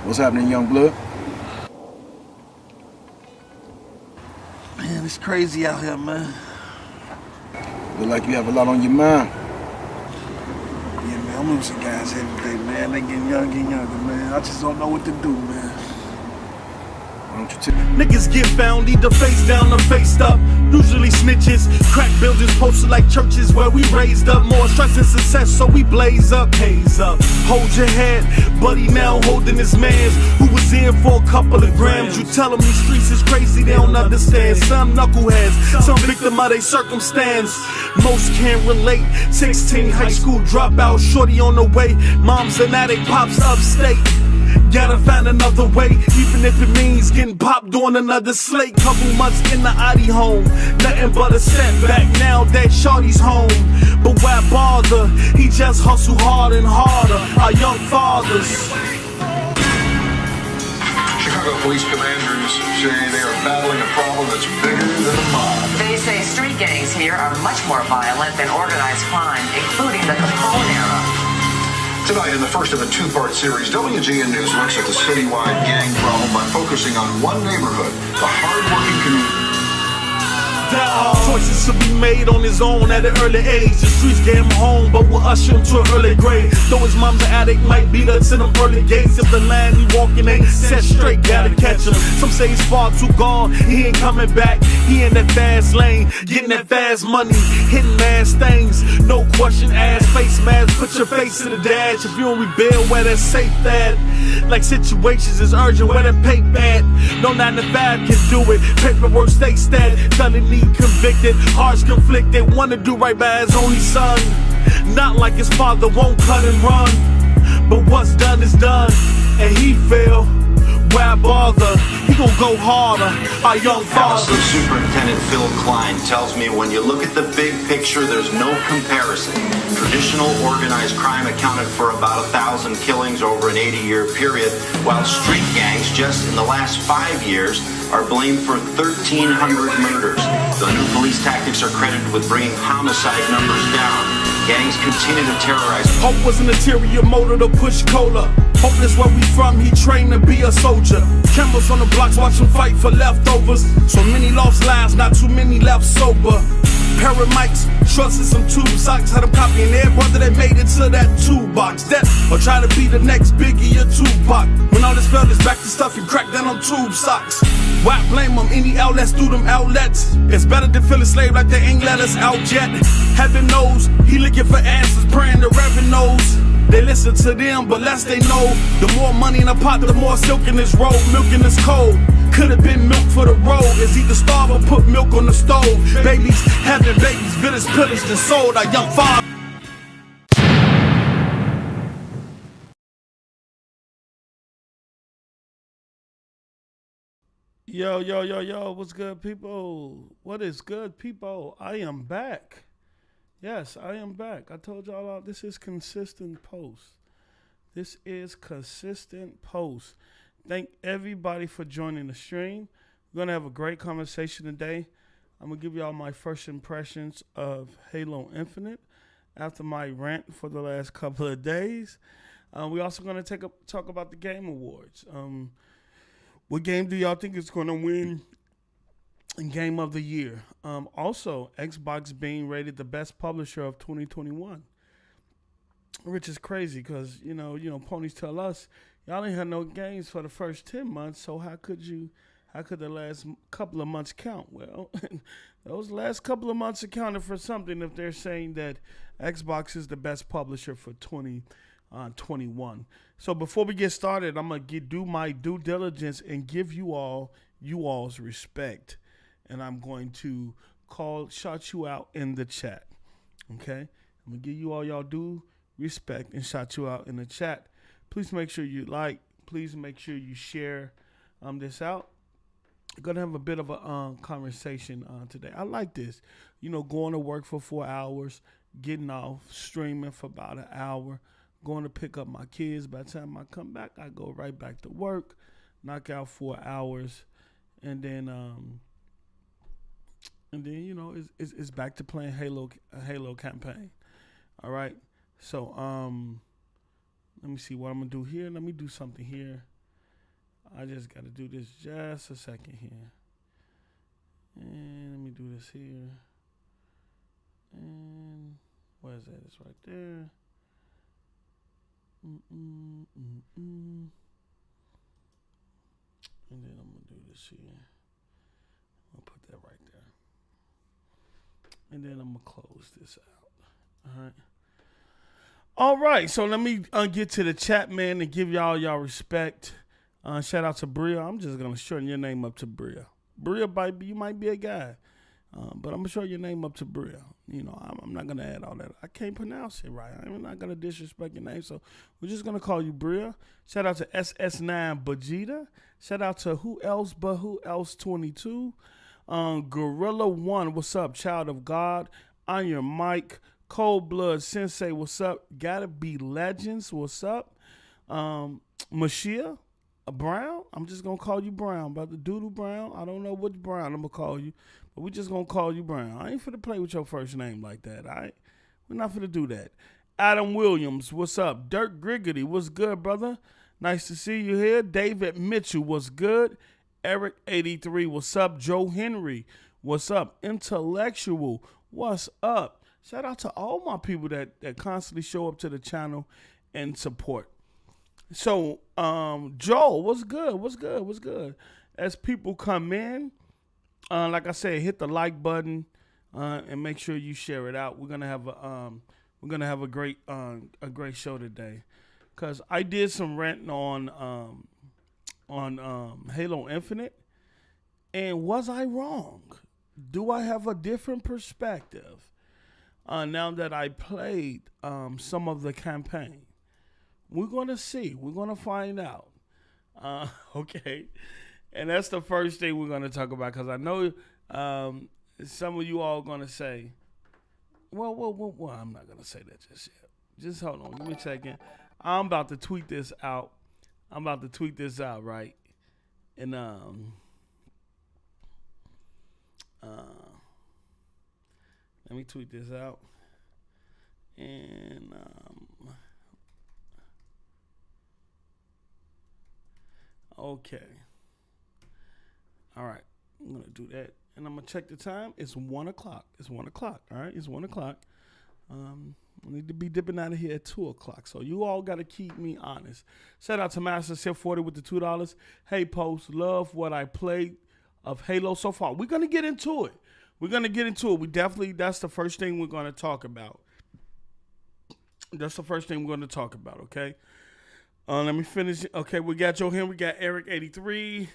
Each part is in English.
What's happening, young blood? Man, it's crazy out here, man. Look like you have a lot on your mind. Yeah, man, I'm losing guys every day, man. They getting younger, man. I just don't know what to do, man. Why don't you tell Niggas get found either face down or faced up. Usually snitches, crack buildings posted like churches where we raised up. More stress and success, so we blaze up, haze up. Hold your head, buddy now holding his mans who was in for a couple of grams. You tell them these streets is crazy, they don't understand. Some knuckleheads, some victim of their circumstance. Most can't relate. 16 high school dropout, shorty on the way. Mom's an addict, pops upstate. Gotta find another way, even if it means getting popped on another slate. Couple months in the Audi home, nothing but a setback. Now that shorty's home, but why bother? He just hustle hard and harder. Our young fathers. Chicago police commanders say they are battling a problem that's bigger than a mob. They say street gangs here are much more violent than organized crime, including the Capone era. Tonight, in the first of a two-part series, WGN News looks at the citywide gang problem by focusing on one neighborhood, the hard-working community. There are choices to be made on his own at an early age. The streets get him home, but will usher him to an early grave. Though his mom's an addict, might beat her to them early gates. If the line he walking ain't set straight, gotta catch him. Some say he's far too gone, he ain't coming back. He in that fast lane, getting that fast money, hitting mass things. No question asked, face mask, put your face in the dash. If you don't rebuild, where that safe at? Like situations is urgent, where that paper at? No 9 to 5 can do it. Paperwork states that felony convicted, hearts conflicted, wanna do right by his only son. Not like his father won't cut and run, but what's done is done, and he failed. Why bother? He gon' go harder. Our young father. Allison Superintendent Phil Klein tells me when you look at the big picture, there's no comparison. Traditional organized crime accounted for about 1,000 killings over an 80-year period, while street gangs just in the last 5 years are blamed for 1,300 murders. The new police tactics are credited with bringing homicide numbers down. Gangs continue to terrorize. Hope was an ulterior motive to push cola. Hopeless where we from, he trained to be a soldier. Cameras on the blocks, watch him fight for leftovers. So many lost lives, not too many left sober. Pair of mics, shorts and some tube socks. Had him copying every brother that made it to that toolbox. That or try to be the next Biggie or Tupac. When all this fell, it's back to stuff he cracked down on tube socks. Why blame him? Any outlets through them outlets. It's better than feeling slave like they ain't let us out yet. Heaven knows, he looking for answers, praying the Reverend knows. They listen to them, but less they know. The more money in the pot, the more silk in this road. Milk in this cold. Could've been milk for the road. Is either starve or put milk on the stove. Babies having babies, bitters, pillaged and sold. Our young father. Yo, what's good, people? What is good, people? I am back. Yes, I am back. I told y'all this is Consistent Post. This is Consistent Post. Thank everybody for joining the stream. We're going to have a great conversation today. I'm going to give y'all my first impressions of Halo Infinite after my rant for the last couple of days. We're also going to talk about the Game Awards. What game do y'all think is going to win Game of the Year? Also, Xbox being rated the best publisher of 2021, which is crazy because you know, ponies tell us y'all ain't had no games for the first 10 months. So how could the last couple of months count? Well, those last couple of months accounted for something if they're saying that Xbox is the best publisher for 2021. So before we get started, I'm gonna do my due diligence and give you all's respect. And I'm going to shout you out in the chat. Okay? I'm going to give you all y'all due respect and shout you out in the chat. Please make sure you like. Please make sure you share this out. We're going to have a bit of a conversation today. I like this. Going to work for 4 hours, getting off, streaming for about an hour, going to pick up my kids. By the time I come back, I go right back to work, knock out 4 hours, and then it's back to playing Halo campaign. All right. So let me see what I'm gonna do here. Let me do something here. I just got to do this just a second here. And let me do this here. And where is that? It's right there. And then I'm going to do this here. I'll put that right there. And then I'm going to close this out. All right. All right. So let me get to the chat, man, and give y'all respect. Shout out to Bria. I'm just going to shorten your name up to Bria. Bria, you might be a guy. But I'm going to show your name up to Bria. You know, I'm not going to add all that. I can't pronounce it right. I'm not going to disrespect your name. So we're just going to call you Bria. Shout out to SS9 Bajita. Shout out to Who Else 22. Gorilla One, what's up? Child of God. Iron Mike. Cold Blood Sensei, what's up? Gotta Be Legends, what's up? Mashia Brown. I'm just going to call you Brown. Brother Doodle Brown. I don't know which Brown I'm going to call you. But we just going to call you Brown. I ain't finna play with your first name like that, all right? We're not finna do that. Adam Williams, what's up? Dirk Griggity, what's good, brother? Nice to see you here. David Mitchell, what's good? Eric 83, what's up? Joe Henry, what's up? Intellectual, what's up? Shout out to all my people that constantly show up to the channel and support. So, Joel, what's good? What's good? What's good? As people come in, like I said, hit the like button and make sure you share it out. We're gonna have a great show today, cause I did some ranting on Halo Infinite, and was I wrong? Do I have a different perspective now that I played some of the campaign? We're gonna see. We're gonna find out. Okay. And that's the first thing we're going to talk about, because I know some of you all are going to say, well, I'm not going to say that just yet. Just hold on. Give me a second. I'm about to tweet this out. Right? And let me tweet this out. And okay. All right, I'm going to do that. And I'm going to check the time. It's 1 o'clock. All right, it's 1 o'clock. I need to be dipping out of here at 2 o'clock. So you all got to keep me honest. Shout out to Master Chef 40 with the $2. Hey, Post, love what I played of Halo so far. We're going to get into it. We definitely, that's the first thing we're going to talk about. Okay? Let me finish. Okay, we got Joe here. We got Eric 83.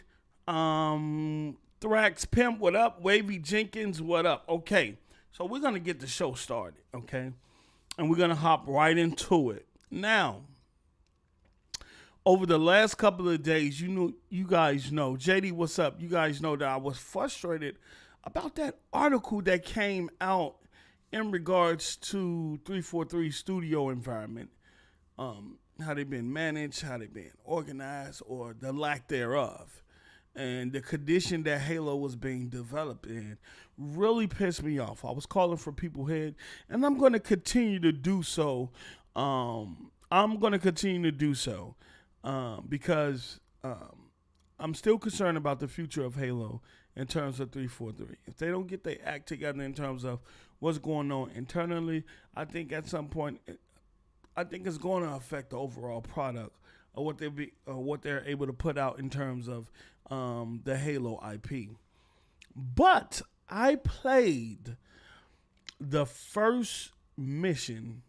Thrax Pimp, what up? Wavy Jenkins, what up? Okay, so we're gonna get the show started, okay? And we're gonna hop right into it. Now, over the last couple of days, you guys know, JD, what's up? You guys know that I was frustrated about that article that came out in regards to 343 studio environment. How they've been managed, how they've been organized, or the lack thereof. And the condition that Halo was being developed in really pissed me off. I was calling for people's head, and I'm going to continue to do so. Because I'm still concerned about the future of Halo in terms of 343. If they don't get their act together in terms of what's going on internally, I think at some point, it's going to affect the overall product of what they're able to put out in terms of the Halo IP. But I played the first mission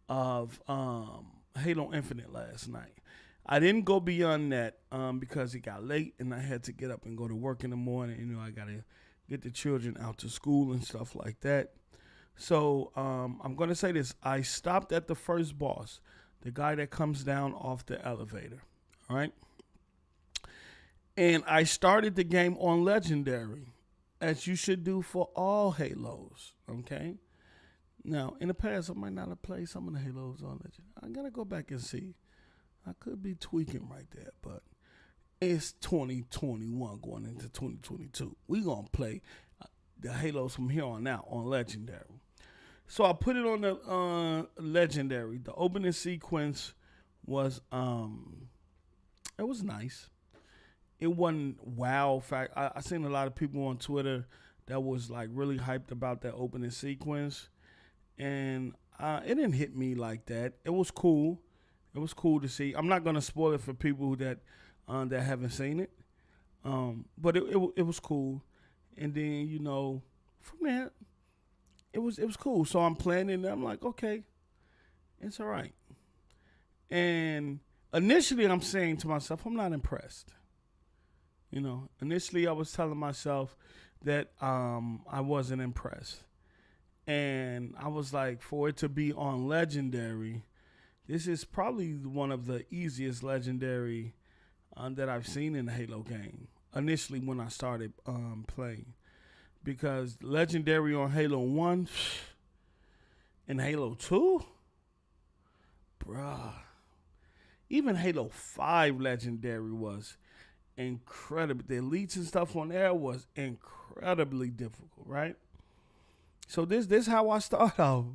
of Halo Infinite last night. I didn't go beyond that because it got late and I had to get up and go to work in the morning. You know, I got to get the children out to school and stuff like that. So I'm going to say this. I stopped at the first boss, the guy that comes down off the elevator. All right. And I started the game on Legendary, as you should do for all Halos. Okay. Now, in the past, I might not have played some of the Halos on Legendary. I got to go back and see. I could be tweaking right there, but it's 2021 going into 2022. We're going to play the Halos from here on out on Legendary. So I put it on the Legendary. The opening sequence was, it was nice. it wasn't wow fact. I seen a lot of people on Twitter that was like really hyped about that opening sequence, and it didn't hit me like that. It was cool. It was cool to see. I'm not gonna spoil it for people that haven't seen it, but it was cool. And then from there, it was cool. So I'm playing it, and I'm like, okay, it's all right. And initially, I'm saying to myself, I'm not impressed. Initially I was telling myself that I wasn't impressed. And I was like, for it to be on Legendary, this is probably one of the easiest Legendary that I've seen in the Halo game. Initially when I started playing. Because Legendary on Halo 1 and Halo 2, bruh. Even Halo 5 Legendary was incredible. The elites and stuff on there was incredibly difficult, right? So this how I start off.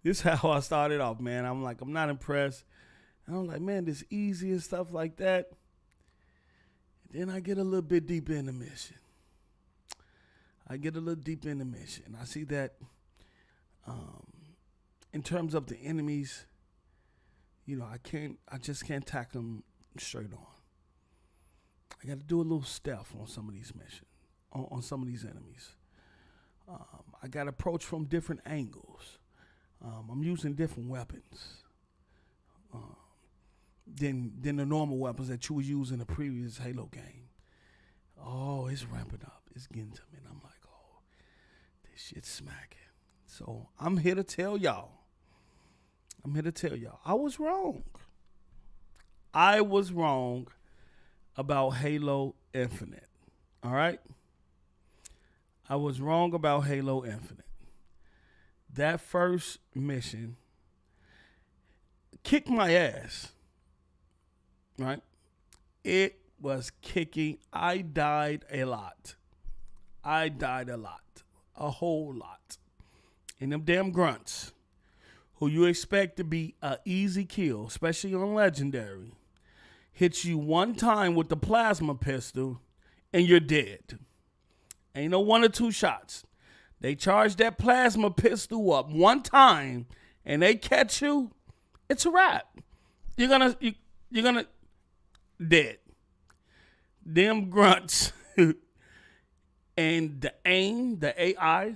This how I started off, man. I'm like, I'm not impressed. And I'm like, man, this easy and stuff like that. And then I get a little bit deeper in the mission. I see that in terms of the enemies, I just can't tackle them straight on. I got to do a little stealth on some of these missions, on some of these enemies. I got to approach from different angles. I'm using different weapons than the normal weapons that you would use in the previous Halo game. Oh, it's ramping up. It's getting to me. And I'm like, oh, this shit's smacking. So I'm here to tell y'all. I was wrong. About Halo Infinite. All right? I was wrong about Halo Infinite. That first mission kicked my ass. Right? It was kicking. I died a lot. A whole lot. And them damn grunts, who you expect to be an easy kill, especially on Legendary, hits you one time with the plasma pistol, and you're dead. Ain't no 1 or 2 shots. They charge that plasma pistol up one time, and they catch you, it's a wrap. You're gonna dead. Them grunts and the aim, the AI.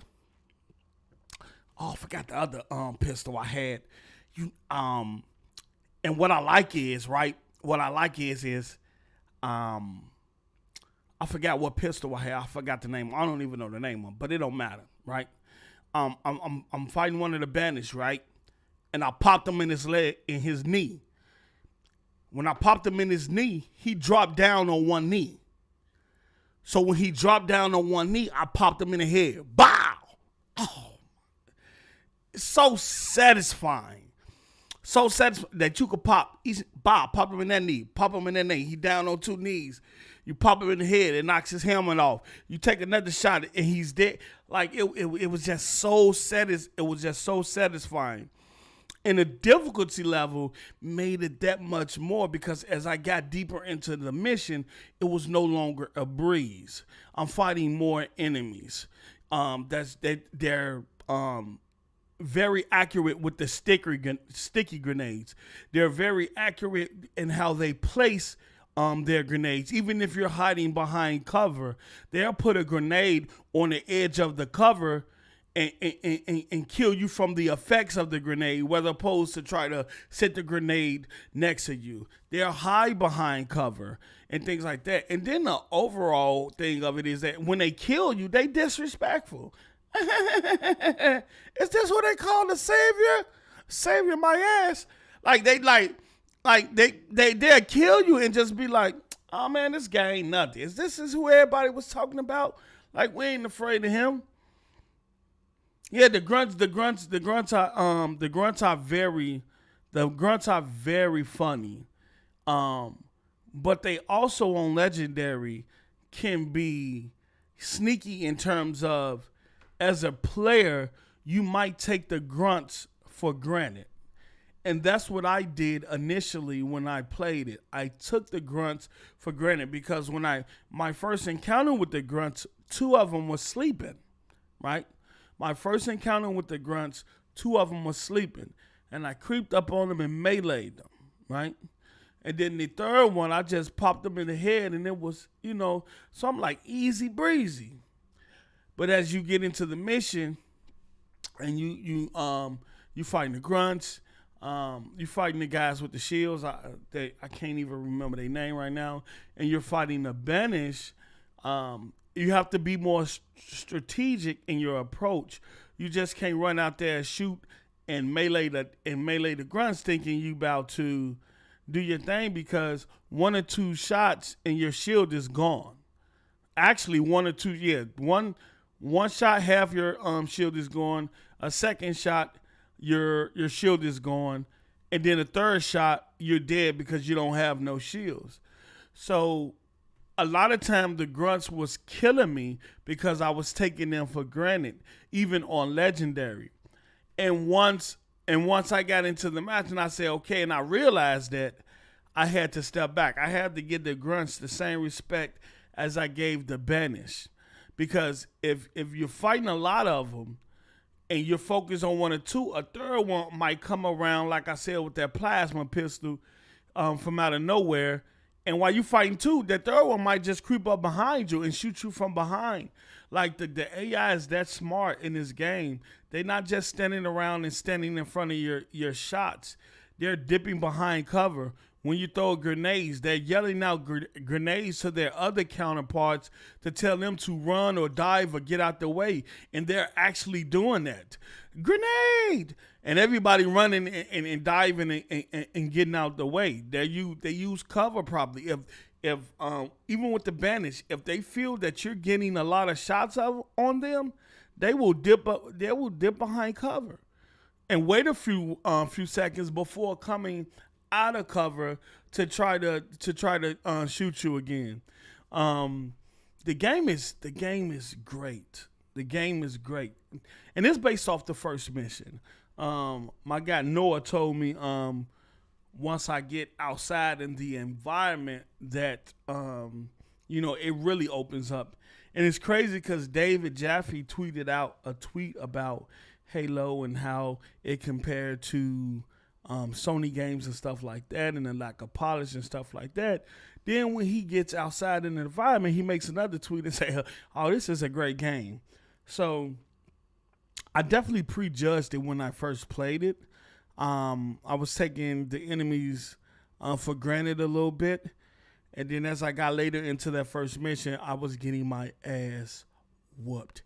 Oh, I forgot the other pistol I had. And what I like is, right? I forgot what pistol I had. I forgot the name. I don't even know the name of it, but it don't matter, right? I'm fighting one of the bandits, right? And I popped him in his leg, in his knee. When I popped him in his knee, he dropped down on one knee. So when he dropped down on one knee, I popped him in the head. Bow! Oh, it's so satisfying. So satisfying that you could pop him in that knee, pop him in that knee. He down on 2 knees. You pop him in the head, it knocks his helmet off. You take another shot and he's dead. Like it was just so satisfying. And the difficulty level made it that much more because as I got deeper into the mission, it was no longer a breeze. I'm fighting more enemies. They're very accurate with the sticky grenades. They're very accurate in how they place their grenades. Even if you're hiding behind cover, they'll put a grenade on the edge of the cover and kill you from the effects of the grenade, whether opposed to try to set the grenade next to you. They'll hide behind cover and things like that. And then the overall thing of it is that when they kill you, they disrespectful. Is this what they call the savior? Savior my ass. They'll kill you and just be like, oh man, this guy ain't nothing. This is who everybody was talking about? Like, we ain't afraid of him. Yeah, the grunts are very funny. But they also on Legendary can be sneaky in terms of, as a player, you might take the grunts for granted. And that's what I did initially when I played it. I took the grunts for granted because when my first encounter with the grunts, 2 of them was sleeping, right? My first encounter with the grunts, 2 of them was sleeping. And I creeped up on them and meleeed them, right? And then the third one, I just popped them in the head and it was, so I'm like, easy breezy. But as you get into the mission and you fighting the grunts, you fighting the guys with the shields. I can't even remember their name right now. And you're fighting the Banish. You have to be more strategic in your approach. You just can't run out there and shoot and melee the grunts thinking you about to do your thing, because 1 or 2 shots and your shield is gone. Actually, 1 or 2, yeah. One shot, half your shield is gone. A second shot, your shield is gone, and then a third shot, you're dead because you don't have no shields. So a lot of times the grunts was killing me because I was taking them for granted, even on legendary. And once I got into the match and I said, okay, and I realized that I had to step back. I had to give the grunts the same respect as I gave the Banish. Because if you're fighting a lot of them, and you're focused on 1 or 2, a third one might come around, like I said, with that plasma pistol from out of nowhere. And while you're fighting 2, that third one might just creep up behind you and shoot you from behind. Like the AI is that smart in this game. They're not just standing around and standing in front of your shots. They're dipping behind cover. When you throw grenades, they're yelling out grenades to their other counterparts to tell them to run or dive or get out the way. And they're actually doing that. Grenade! And everybody running and diving and getting out the way. They use cover properly. If even with the Banish, if they feel that you're getting a lot of shots on them, they will dip behind cover and wait a few seconds before coming out of cover to try to shoot you again. The game is great. The game is great, and it's based off the first mission. My guy Noah told me once I get outside in the environment that it really opens up, and it's crazy because David Jaffe tweeted out a tweet about Halo and how it compared to Sony games and stuff like that, and the lack of polish and stuff like that. Then when he gets outside in the environment, he makes another tweet and say, "Oh, this is a great game." So I definitely prejudged it when I first played it. I was taking the enemies for granted a little bit, and then as I got later into that first mission, I was getting my ass whooped.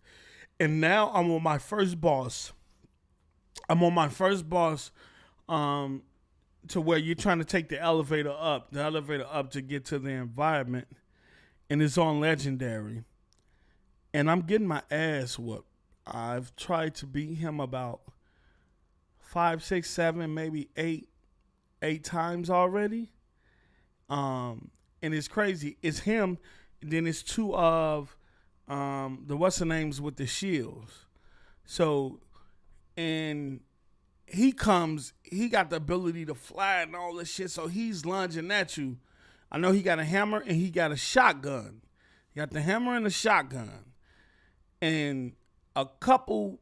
And now I'm on my first boss. To where you're trying to take the elevator up to get to the environment, and it's on legendary, and I'm getting my ass whooped. I've tried to beat him about 5, 6, 7, maybe 8 times already. And it's crazy. It's him, and then it's 2 of the what's the names with the shields. So, and he got the ability to fly and all this shit, so he's lunging at you. I know he got a hammer and he got a shotgun. He got the hammer and the shotgun. And a couple,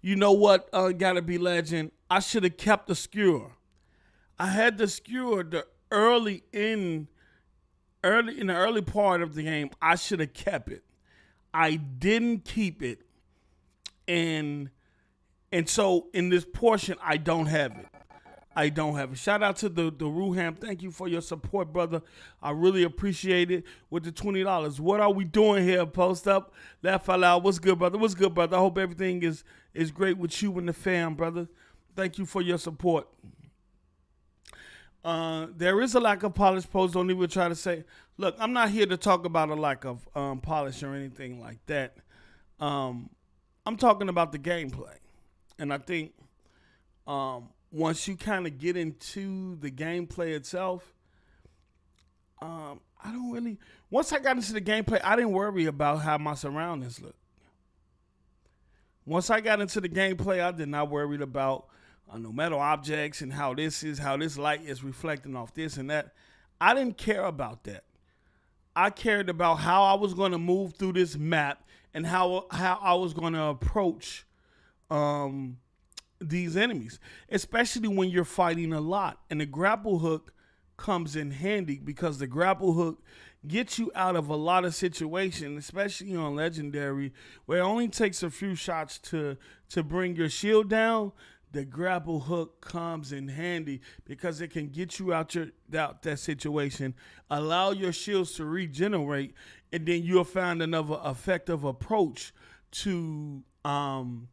you know what, gotta be legend, I should have kept the skewer. I had the skewer early in the early part of the game. I should have kept it. I didn't keep it. And so in this portion, I don't have it. Shout out to the Ruham. Thank you for your support, brother. I really appreciate it with the $20. What are we doing here? Post up. Laugh out loud. What's good, brother? What's good, brother? I hope everything is great with you and the fam, brother. Thank you for your support. There is a lack of polish. Post don't even try to say. Look, I'm not here to talk about a lack of polish or anything like that. I'm talking about the gameplay. And I think once you kind of get into the gameplay itself, once I got into the gameplay, I didn't worry about how my surroundings looked. Once I got into the gameplay, I did not worry about no metal objects and how this light is reflecting off this and that. I didn't care about that. I cared about how I was going to move through this map and how I was going to approach these enemies, especially when you're fighting a lot. And the grapple hook comes in handy because the grapple hook gets you out of a lot of situations, especially on Legendary, where it only takes a few shots to bring your shield down. The grapple hook comes in handy because it can get you out that situation, allow your shields to regenerate, and then you'll find another effective approach to killing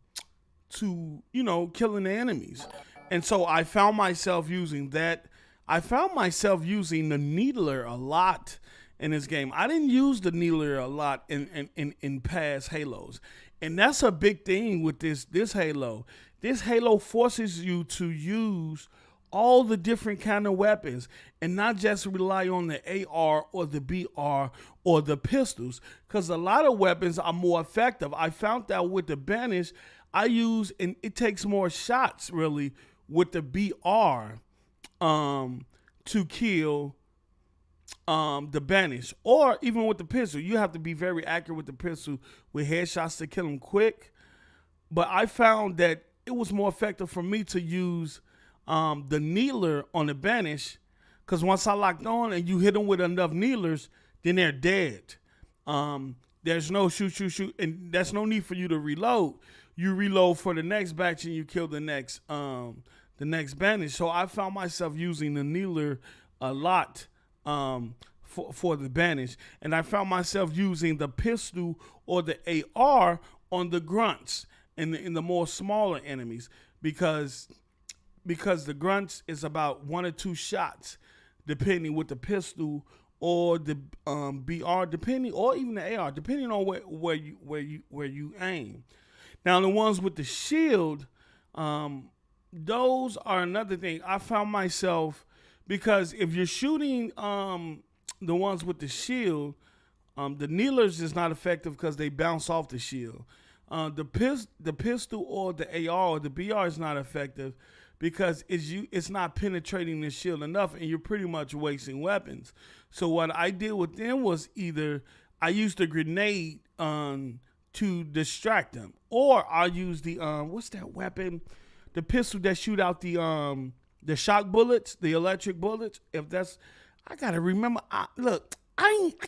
the enemies. And so I found myself using that. I found myself using the needler a lot in this game. I didn't use the needler a lot in past Halos. And that's a big thing with this Halo. This Halo forces you to use all the different kind of weapons and not just rely on the AR or the BR or the pistols, because a lot of weapons are more effective. I found that with the Banish, I use, and it takes more shots really with the BR to kill the Banish, or even with the pistol. You have to be very accurate with the pistol with headshots to kill them quick. But I found that it was more effective for me to use the needler on the Banish, because once I locked on and you hit them with enough needlers, then they're dead. There's no shoot, and there's no need for you to reload. You reload for the next batch and you kill the next Banish. So I found myself using the needler a lot for the Banish, and I found myself using the pistol or the AR on the grunts and in the more smaller enemies, because the grunts is about 1 or 2 shots depending with the pistol or the BR, depending, or even the AR, depending on where you aim. Now the ones with the shield, those are another thing. I found myself, because if you're shooting the ones with the shield, the needlers is not effective because they bounce off the shield. The pistol or the AR or the BR is not effective because it's not penetrating the shield enough, and you're pretty much wasting weapons. So what I did with them was either I used a grenade to distract them, or I used the what's that weapon? The pistol that shoot out the shock bullets, the electric bullets. If that's, I gotta remember. I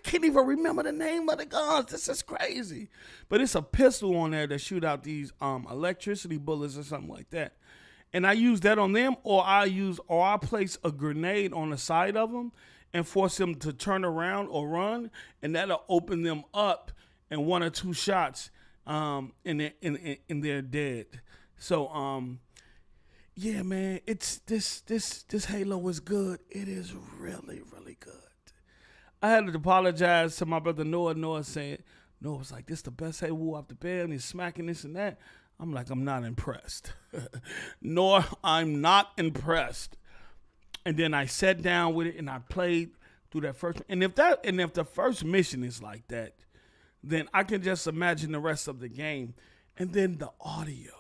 can't even remember the name of the guns. This is crazy. But it's a pistol on there that shoot out these electricity bullets or something like that. And I use that on them, or I place a grenade on the side of them and force them to turn around or run, and that'll open them up in 1 or 2 shots, and they're dead. So yeah, man, it's this Halo is good. It is really, really good. I had to apologize to my brother Noah. Noah was like, this the best Halo off the bed, and he's smacking this and that. I'm like, I'm not impressed. Noah, I'm not impressed. And then I sat down with it and I played through that first. And if the first mission is like that, then I can just imagine the rest of the game. And then the audio,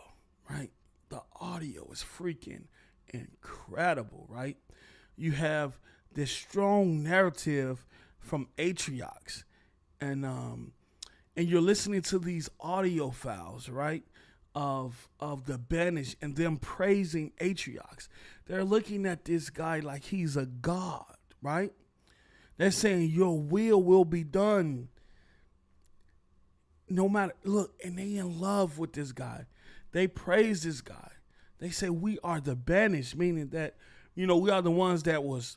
right? The audio is freaking incredible, right? You have this strong narrative from Atriox, and you're listening to these audio files, right, of the Banish and them praising Atriox. They're looking at this guy like he's a god, right? They're saying your will be done. No matter, look, and they in love with this guy. They praise this guy. They say we are the Banish, meaning that, we are the ones that was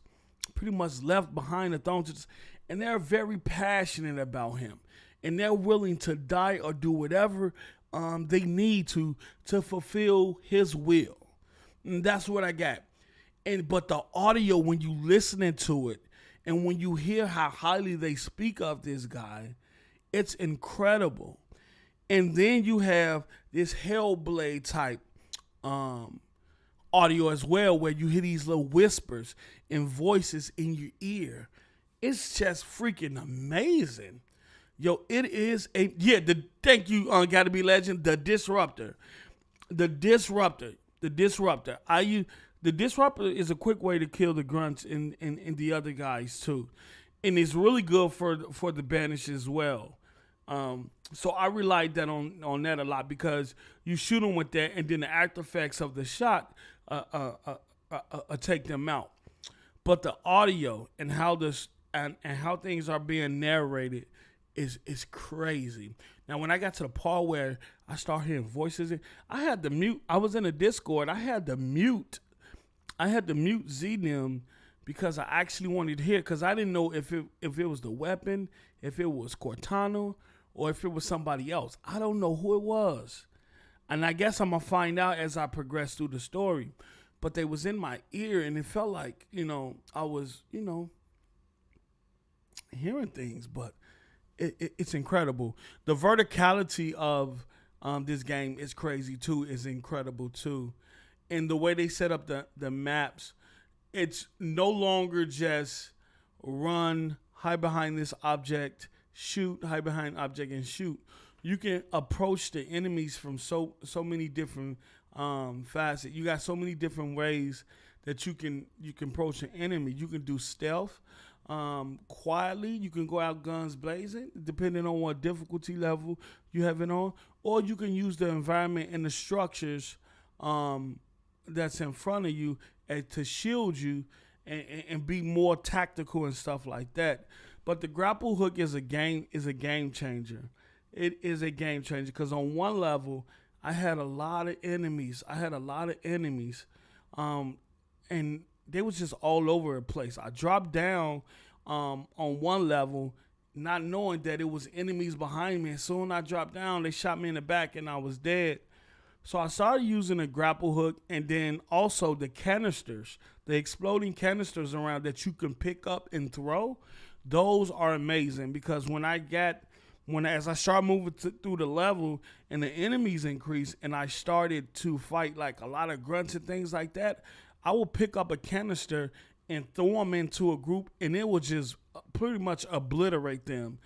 pretty much left behind the thrones. And they're very passionate about him. And they're willing to die or do whatever they need to fulfill his will. And that's what I got. But the audio, when you listening to it, and when you hear how highly they speak of this guy, it's incredible. And then you have this Hellblade type audio as well, where you hear these little whispers and voices in your ear. It's just freaking amazing. Yo, it is thank you, Gotta Be Legend, the Disruptor. The Disruptor. The disruptor. The disruptor is a quick way to kill the grunts and the other guys too, and it's really good for the banish as well. So I relied that on that a lot because you shoot them with that, and then the after effects of the shot take them out. But the audio and how how things are being narrated is crazy. Now, when I got to the part where I started hearing voices, I had to mute. I was in a Discord. I had to mute Z-Nim because I actually wanted to hear, because I didn't know if it was the weapon, if it was Cortana, or if it was somebody else. I don't know who it was. And I guess I'm going to find out as I progress through the story. But they was in my ear, and it felt like, I was, hearing things. But it's incredible. The verticality of this game is crazy, too. Is incredible, too. And the way they set up the maps, it's no longer just run, hide behind this object, shoot, hide behind object, and shoot. You can approach the enemies from so many different facets. You got so many different ways that you can approach an enemy. You can do stealth quietly. You can go out guns blazing, depending on what difficulty level you have it on, or you can use the environment and the structures that's in front of you to shield you and be more tactical and stuff like that. But the grapple hook is a game changer. It is a game changer because on one level, I had a lot of enemies. And they was just all over the place. I dropped down on one level, not knowing that it was enemies behind me. As soon as I dropped down, they shot me in the back and I was dead. So I started using a grapple hook, and then also the canisters, the exploding canisters around that you can pick up and throw. Those are amazing because as I started moving through the level and the enemies increased and I started to fight like a lot of grunts and things like that, I will pick up a canister and throw them into a group, and it will just pretty much obliterate them.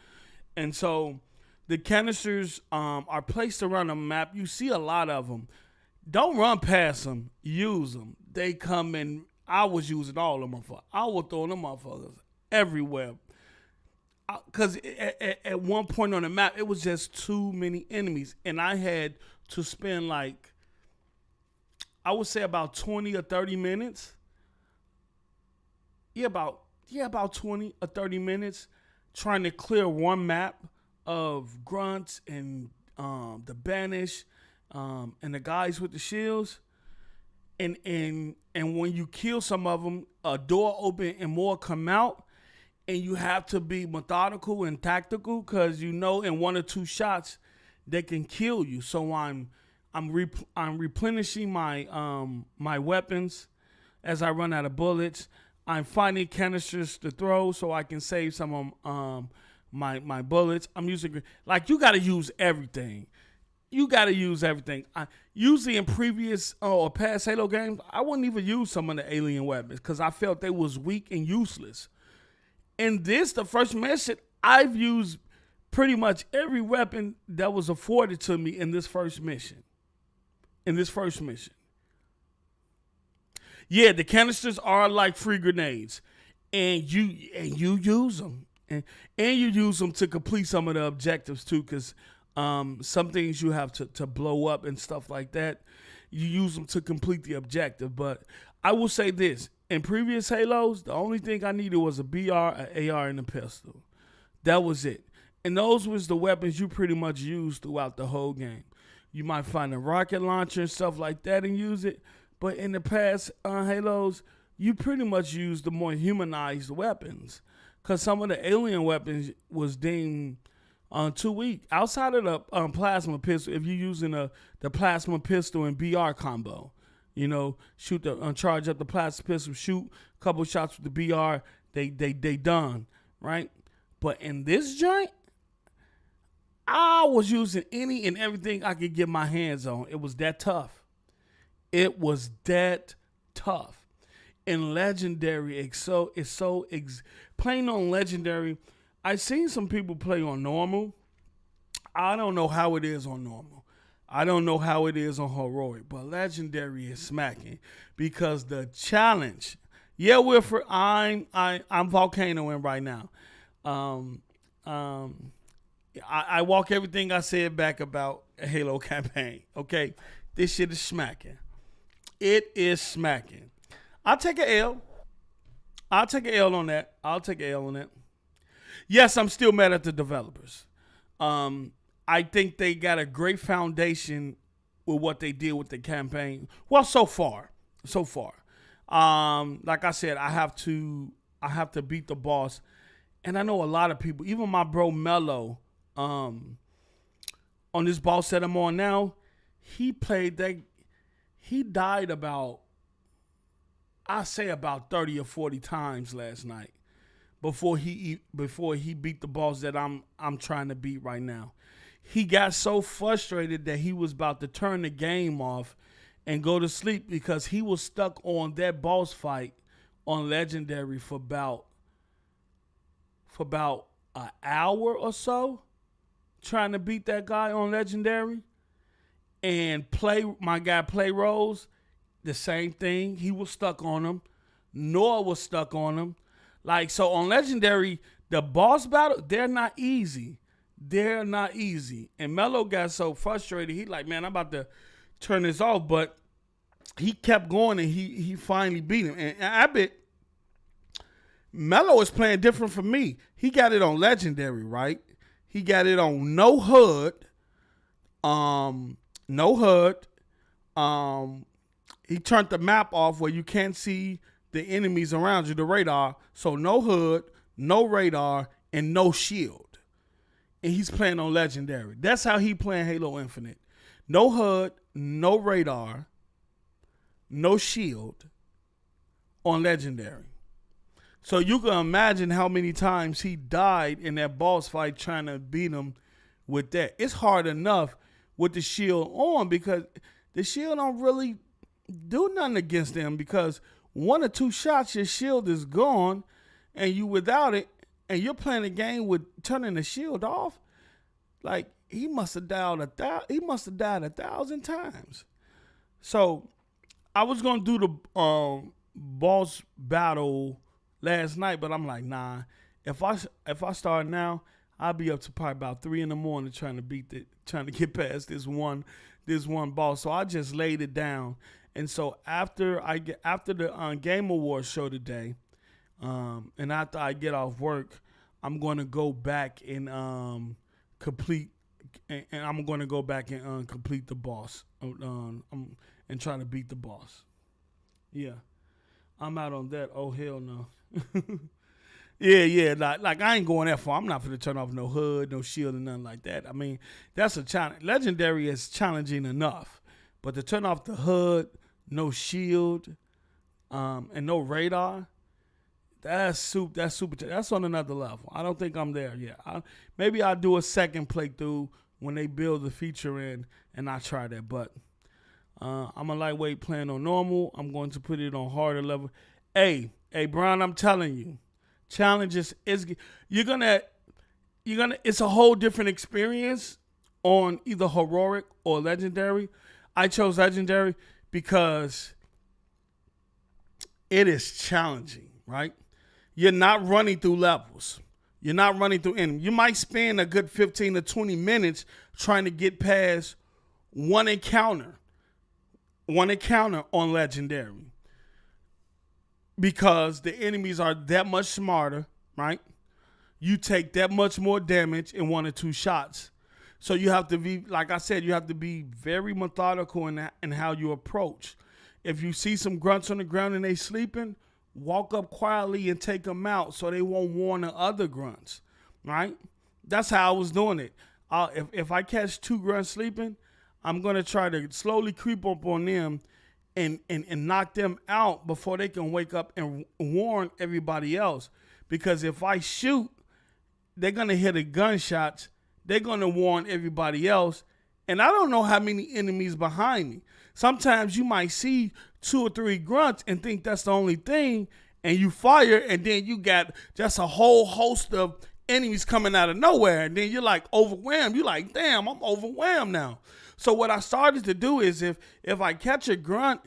And so the canisters are placed around the map. You see a lot of them. Don't run past them. Use them. They come in. I was using all of them. I was throwing them motherfuckers everywhere. Because at one point on the map, it was just too many enemies. And I had to spend I would say about 20 or 30 minutes. About 20 or 30 minutes trying to clear one map of grunts and the banish and the guys with the shields. And when you kill some of them, a door open and more come out. And you have to be methodical and tactical because in one or two shots they can kill you. So I'm replenishing my weapons as I run out of bullets. I'm finding canisters to throw so I can save some of my bullets. I'm using you got to use everything. Usually in previous or past Halo games, I wouldn't even use some of the alien weapons because I felt they was weak and useless. In this, the first mission, I've used pretty much every weapon that was afforded to me in this first mission. Yeah, the canisters are like free grenades, and you use them, and you use them to complete some of the objectives too, because some things you have to blow up and stuff like that. You use them to complete the objective. But I will say this. In previous Halos, the only thing I needed was a BR, an AR, and a pistol. That was it. And those was the weapons you pretty much used throughout the whole game. You might find a rocket launcher and stuff like that and use it. But in the past Halos, you pretty much used the more humanized weapons. Because some of the alien weapons was deemed too weak. Outside of the plasma pistol, if you're using the plasma pistol and BR combo, shoot charge up the plasma pistol, shoot a couple shots with the BR, they done, right? But in this joint, I was using any and everything I could get my hands on. It was that tough. And Legendary, playing on Legendary, I've seen some people play on normal. I don't know how it is on normal. I don't know how it is on heroic, but legendary is smacking because the challenge. Yeah, Wilfred, I'm volcanoing right now. I walk everything I said back about a Halo campaign. Okay, this shit is smacking. It is smacking. I'll take an L. I'll take an L on that. Yes, I'm still mad at the developers. I think they got a great foundation with what they did with the campaign. Well, so far. Like I said, I have to beat the boss. And I know a lot of people, even my bro Mello, on this boss that I'm on now, he died about 30 or 40 times last night before he beat the boss that I'm trying to beat right now. He got so frustrated that he was about to turn the game off and go to sleep because he was stuck on that boss fight on Legendary for about an hour or so, trying to beat that guy on Legendary. And my guy Play Rose, the same thing. He was stuck on him. Noah was stuck on him. Like, so on Legendary, the boss battle, they're not easy. And Mello got so frustrated, he like, man, I'm about to turn this off. But he kept going and he finally beat him. And I bet Mello is playing different from me. He got it on Legendary, right? He got it on no HUD. He turned the map off where you can't see the enemies around you, the radar. So no HUD, no radar, and no shield. And he's playing on Legendary. That's how he playing Halo Infinite. No HUD, no radar, no shield on Legendary. So you can imagine how many times he died in that boss fight trying to beat him with that. It's hard enough with the shield on because the shield don't really do nothing against them because 1 or 2 shots, your shield is gone and you without it, and you're playing a game with turning the shield off. Like, he must have died 1,000 times. So I was gonna do the boss battle last night, but I'm like, nah. If I start now, I'll be up to probably about 3 a.m. trying to get past this one boss. So I just laid it down. And so after the Game Awards show today, and after I get off work, I'm going to go back and complete the boss and try to beat the boss. Yeah, I'm out on that. Oh hell no. Yeah. Like I ain't going that far. I'm not gonna turn off no HUD, no shield, and nothing like that. I mean, that's a challenge. Legendary is challenging enough, but to turn off the HUD, no shield, and no radar, that's super. That's on another level. I don't think I'm there yet. Maybe I'll do a second playthrough when they build the feature in, and I try that. But I'm a lightweight playing on normal. I'm going to put it on harder level. Hey, Brian, I'm telling you, challenges is you're gonna. It's a whole different experience on either heroic or legendary. I chose legendary because it is challenging, right? You're not running through levels. You're not running through enemies. You might spend a good 15 to 20 minutes trying to get past one encounter on legendary because the enemies are that much smarter, right? You take that much more damage in 1 or 2 shots. So you have to be, like I said, you have to be very methodical in how you approach. If you see some grunts on the ground and they sleeping, walk up quietly and take them out so they won't warn the other grunts, right? That's how I was doing it. If I catch 2 grunts sleeping, I'm going to try to slowly creep up on them and knock them out before they can wake up and warn everybody else. Because if I shoot, they're going to hear the gunshots. They're going to warn everybody else. And I don't know how many enemies behind me. Sometimes you might see 2 or 3 grunts and think that's the only thing, and you fire, and then you got just a whole host of enemies coming out of nowhere, and then you're like overwhelmed. You're like, damn, I'm overwhelmed now. So what I started to do is if I catch a grunt,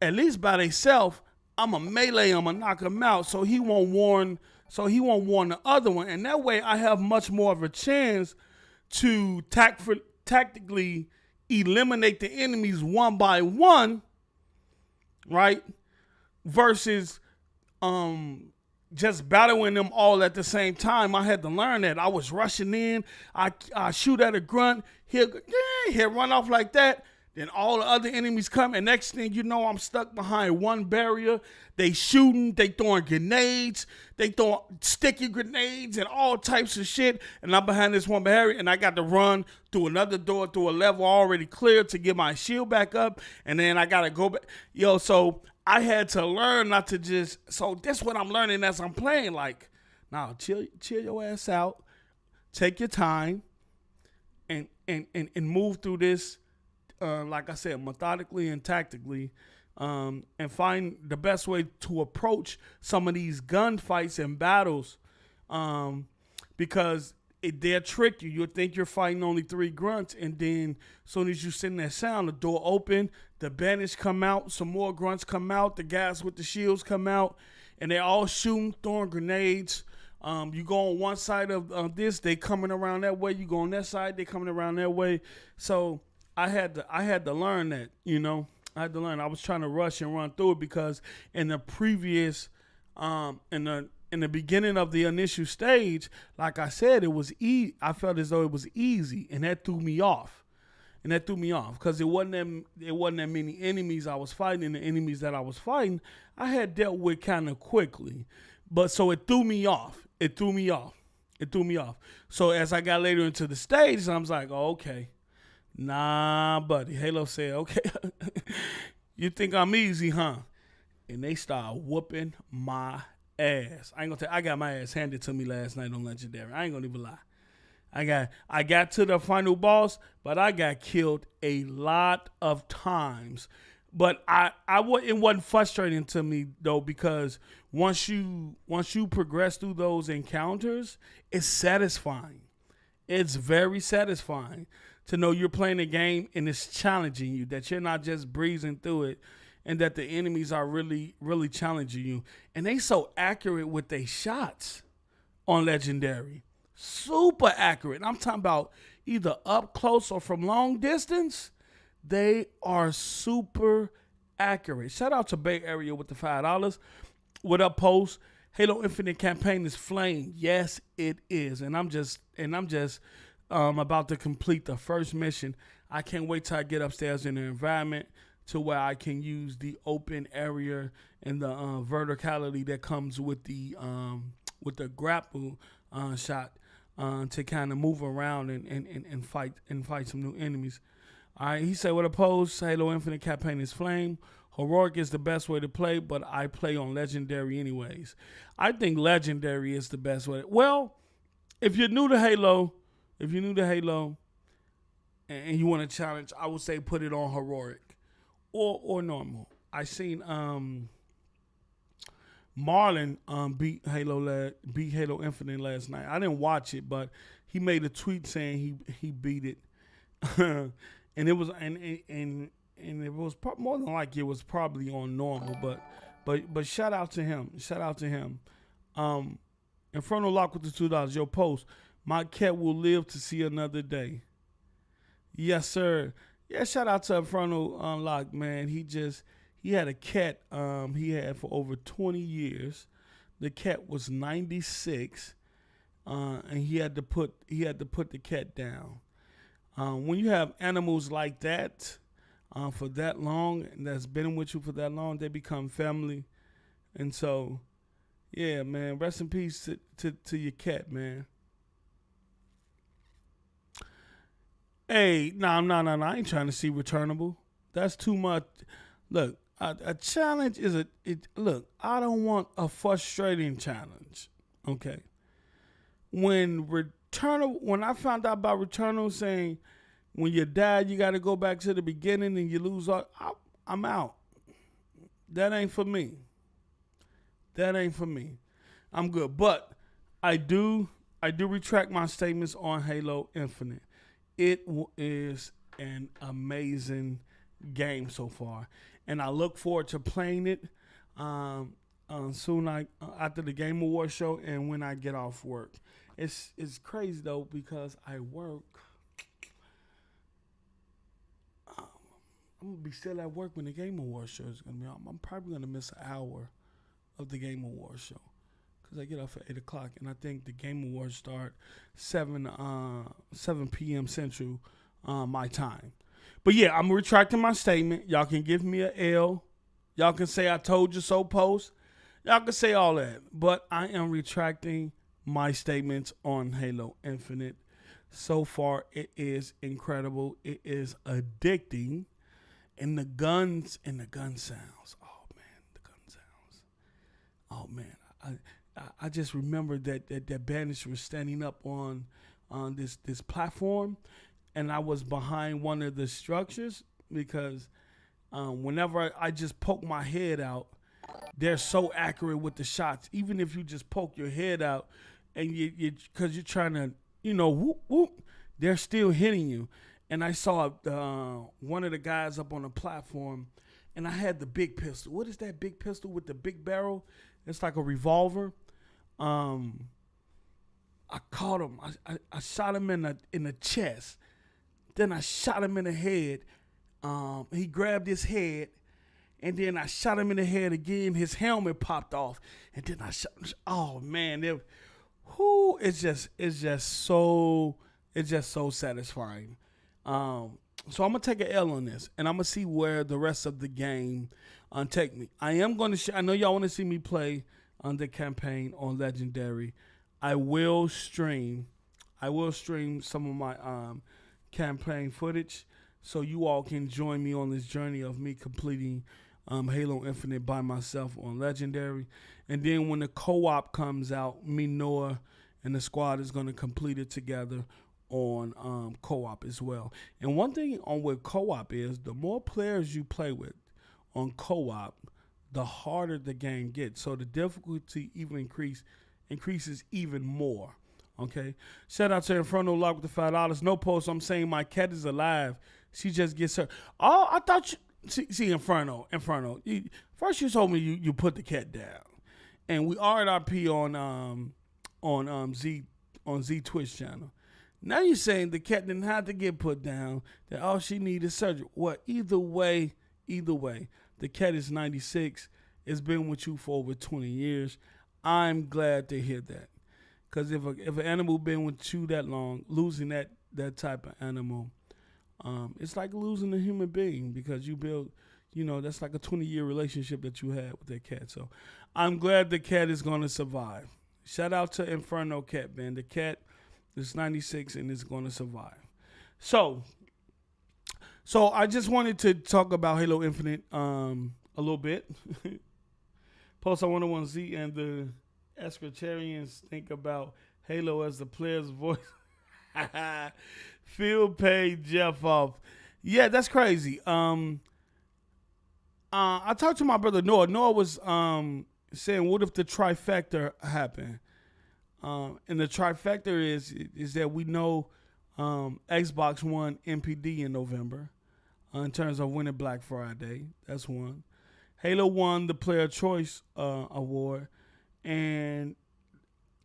at least by themselves, I'm a melee him, I'm knock him out, so he won't warn the other one, and that way I have much more of a chance to tactically eliminate the enemies one by one, right? Versus just battling them all at the same time. I had to learn that. I was rushing in. I shoot at a grunt. He'll run off like that. Then all the other enemies come, and next thing you know, I'm stuck behind one barrier. They shooting, they throwing grenades, they throwing sticky grenades and all types of shit. And I'm behind this one barrier, and I got to run through another door, through a level already cleared to get my shield back up. And then I got to go back. So I had to learn not to just, so that's what I'm learning as I'm playing. Like, now chill your ass out, take your time, and move through this. Like I said, methodically and tactically, and find the best way to approach some of these gunfights and battles, because they'll trick you. You'll think you're fighting only 3 grunts, and then as soon as you send that sound, the door open, the bandits come out, some more grunts come out, the guys with the shields come out, and they're all shooting, throwing grenades. You go on one side of this, they coming around that way. You go on that side, they coming around that way. So I had to learn that, you know. I had to learn. I was trying to rush and run through it because in the previous, in the beginning of the initial stage, like I said, it was I felt as though it was easy, and that threw me off. Because it wasn't that many enemies I was fighting. And the enemies that I was fighting, I had dealt with kind of quickly, but so it threw me off. So as I got later into the stage, I was like, oh, okay. Nah, buddy. Halo said, okay, you think I'm easy, huh? And they start whooping my ass. I ain't gonna tell you, I got my ass handed to me last night on Legendary. I ain't gonna even lie. I got to the final boss, but I got killed a lot of times. But it wasn't frustrating to me though, because once you progress through those encounters, it's satisfying. It's very satisfying to know you're playing a game and it's challenging you, that you're not just breezing through it, and that the enemies are really, really challenging you. And they so accurate with their shots on Legendary. Super accurate. I'm talking about either up close or from long distance. They are super accurate. Shout out to Bay Area with the $5. What up, Post? Halo Infinite campaign is flame. Yes, it is. And I'm just about to complete the first mission. I can't wait till I get upstairs in the environment to where I can use the open area and the verticality that comes with the grapple shot to kind of move around and fight some new enemies. All right, he said, what opposed? Halo Infinite campaign is flame. Heroic is the best way to play, but I play on Legendary anyways. I think Legendary is the best way. Well, if you're new to Halo, and you want to challenge, I would say put it on Heroic or normal. I seen Marlon beat Halo Infinite last night. I didn't watch it, but he made a tweet saying he beat it. And it was and it was more than likely it was probably on normal, but shout out to him. Inferno Lock with the $2. Your Post. My cat will live to see another day. Yes, sir. Yeah, shout out to Inferno Lock, man. He had a cat he had for over 20 years. The cat was 96, and he had to put the cat down. When you have animals like that for that long, and that's been with you for that long, they become family. And so, yeah, man, rest in peace to your cat, man. Hey, no, I ain't trying to see returnable. That's too much. Look, a challenge is look, I don't want a frustrating challenge, okay? When I found out about Returnal saying when you die, you got to go back to the beginning and you lose all, I'm out. That ain't for me. I'm good. But I do I do retract my statements on Halo Infinite. It is an amazing game so far, and I look forward to playing it soon. After the Game Awards show and when I get off work. It's crazy though because I work. I'm gonna be still at work when the Game Awards show is gonna be on. I'm probably gonna miss an hour of the Game Awards show because I get off at 8:00, and I think the Game Awards start 7 p.m. Central my time. But yeah, I'm retracting my statement. Y'all can give me an L. Y'all can say I told you so post. Y'all can say all that. But I am retracting my statements on Halo Infinite. So far, it is incredible. It is addicting. And the gun sounds. Oh man, the gun sounds. Oh man, I just remember that Bandage was standing up on this platform, and I was behind one of the structures because whenever I just poke my head out, they're so accurate with the shots. Even if you just poke your head out and you because you're trying to, whoop, whoop, they're still hitting you. And I saw one of the guys up on the platform, and I had the big pistol. What is that big pistol with the big barrel? It's like a revolver. I caught him. I shot him in the chest. Then I shot him in the head. He grabbed his head, and then I shot him in the head again. His helmet popped off, and then I shot him. Oh man, it's just so satisfying. So I'm gonna take an L on this, and I'm gonna see where the rest of the game take me. I am gonna. I know y'all want to see me play on the campaign on Legendary. I will stream some of my campaign footage, so you all can join me on this journey of me completing Halo Infinite by myself on Legendary. And then when the co-op comes out, me, Noah, and the squad is gonna complete it together on co-op as well. And one thing with co-op is the more players you play with on co-op, the harder the game gets. So the difficulty even increases even more. Okay. Shout out to Inferno Lock with the $5. No post. I'm saying my cat is alive. She just gets her. Oh, I thought you see Inferno. First you told me you put the cat down. And we are at RP on Z Twitch channel. Now you're saying the cat didn't have to get put down, that all she needed is surgery. Well, either way, the cat is 96. It's been with you for over 20 years. I'm glad to hear that. Because if an animal been with you that long, losing that type of animal, it's like losing a human being because you build, that's like a 20-year relationship that you had with that cat. So I'm glad the cat is going to survive. Shout out to Inferno Cat, man. The cat is 96 and is going to survive. So I just wanted to talk about Halo Infinite a little bit. Post I 101Z and the Escritarians think about Halo as the player's voice. Phil paid Jeff off. Yeah, that's crazy. I talked to my brother Noah. Noah was saying, what if the trifecta happened? And the trifecta is that we know Xbox won MPD in November in terms of winning Black Friday. That's one. Halo won the Player Choice Award, and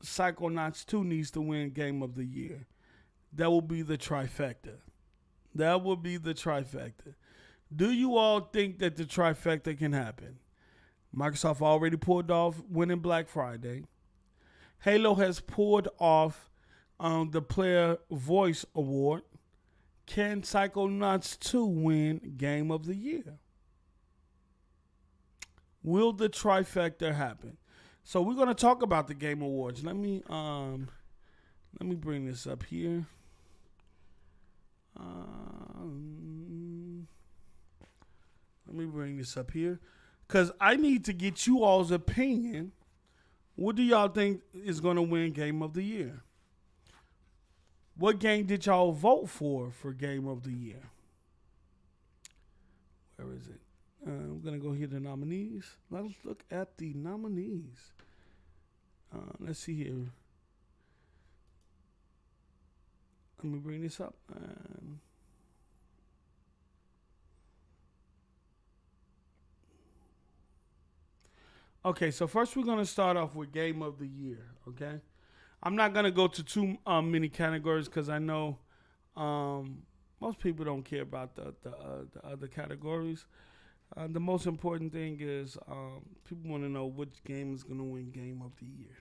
Psychonauts 2 needs to win Game of the Year. That will be the trifecta. Do you all think that the trifecta can happen? Microsoft already pulled off winning Black Friday. Halo has pulled off the Player Voice Award. Can Psychonauts 2 win Game of the Year? Will the trifecta happen? So we're going to talk about the Game Awards. Let me bring this up here. Because I need to get you all's opinion. What do y'all think is going to win Game of the Year? What game did y'all vote for Game of the Year? Where is it? We're going to go here to nominees. Let's look at the nominees. Let's see here. Let me bring this up. Okay, so first we're gonna start off with game of the year. Okay, I'm not gonna go to too many categories because I know most people don't care about the other categories. The most important thing is people want to know which game is gonna win game of the year.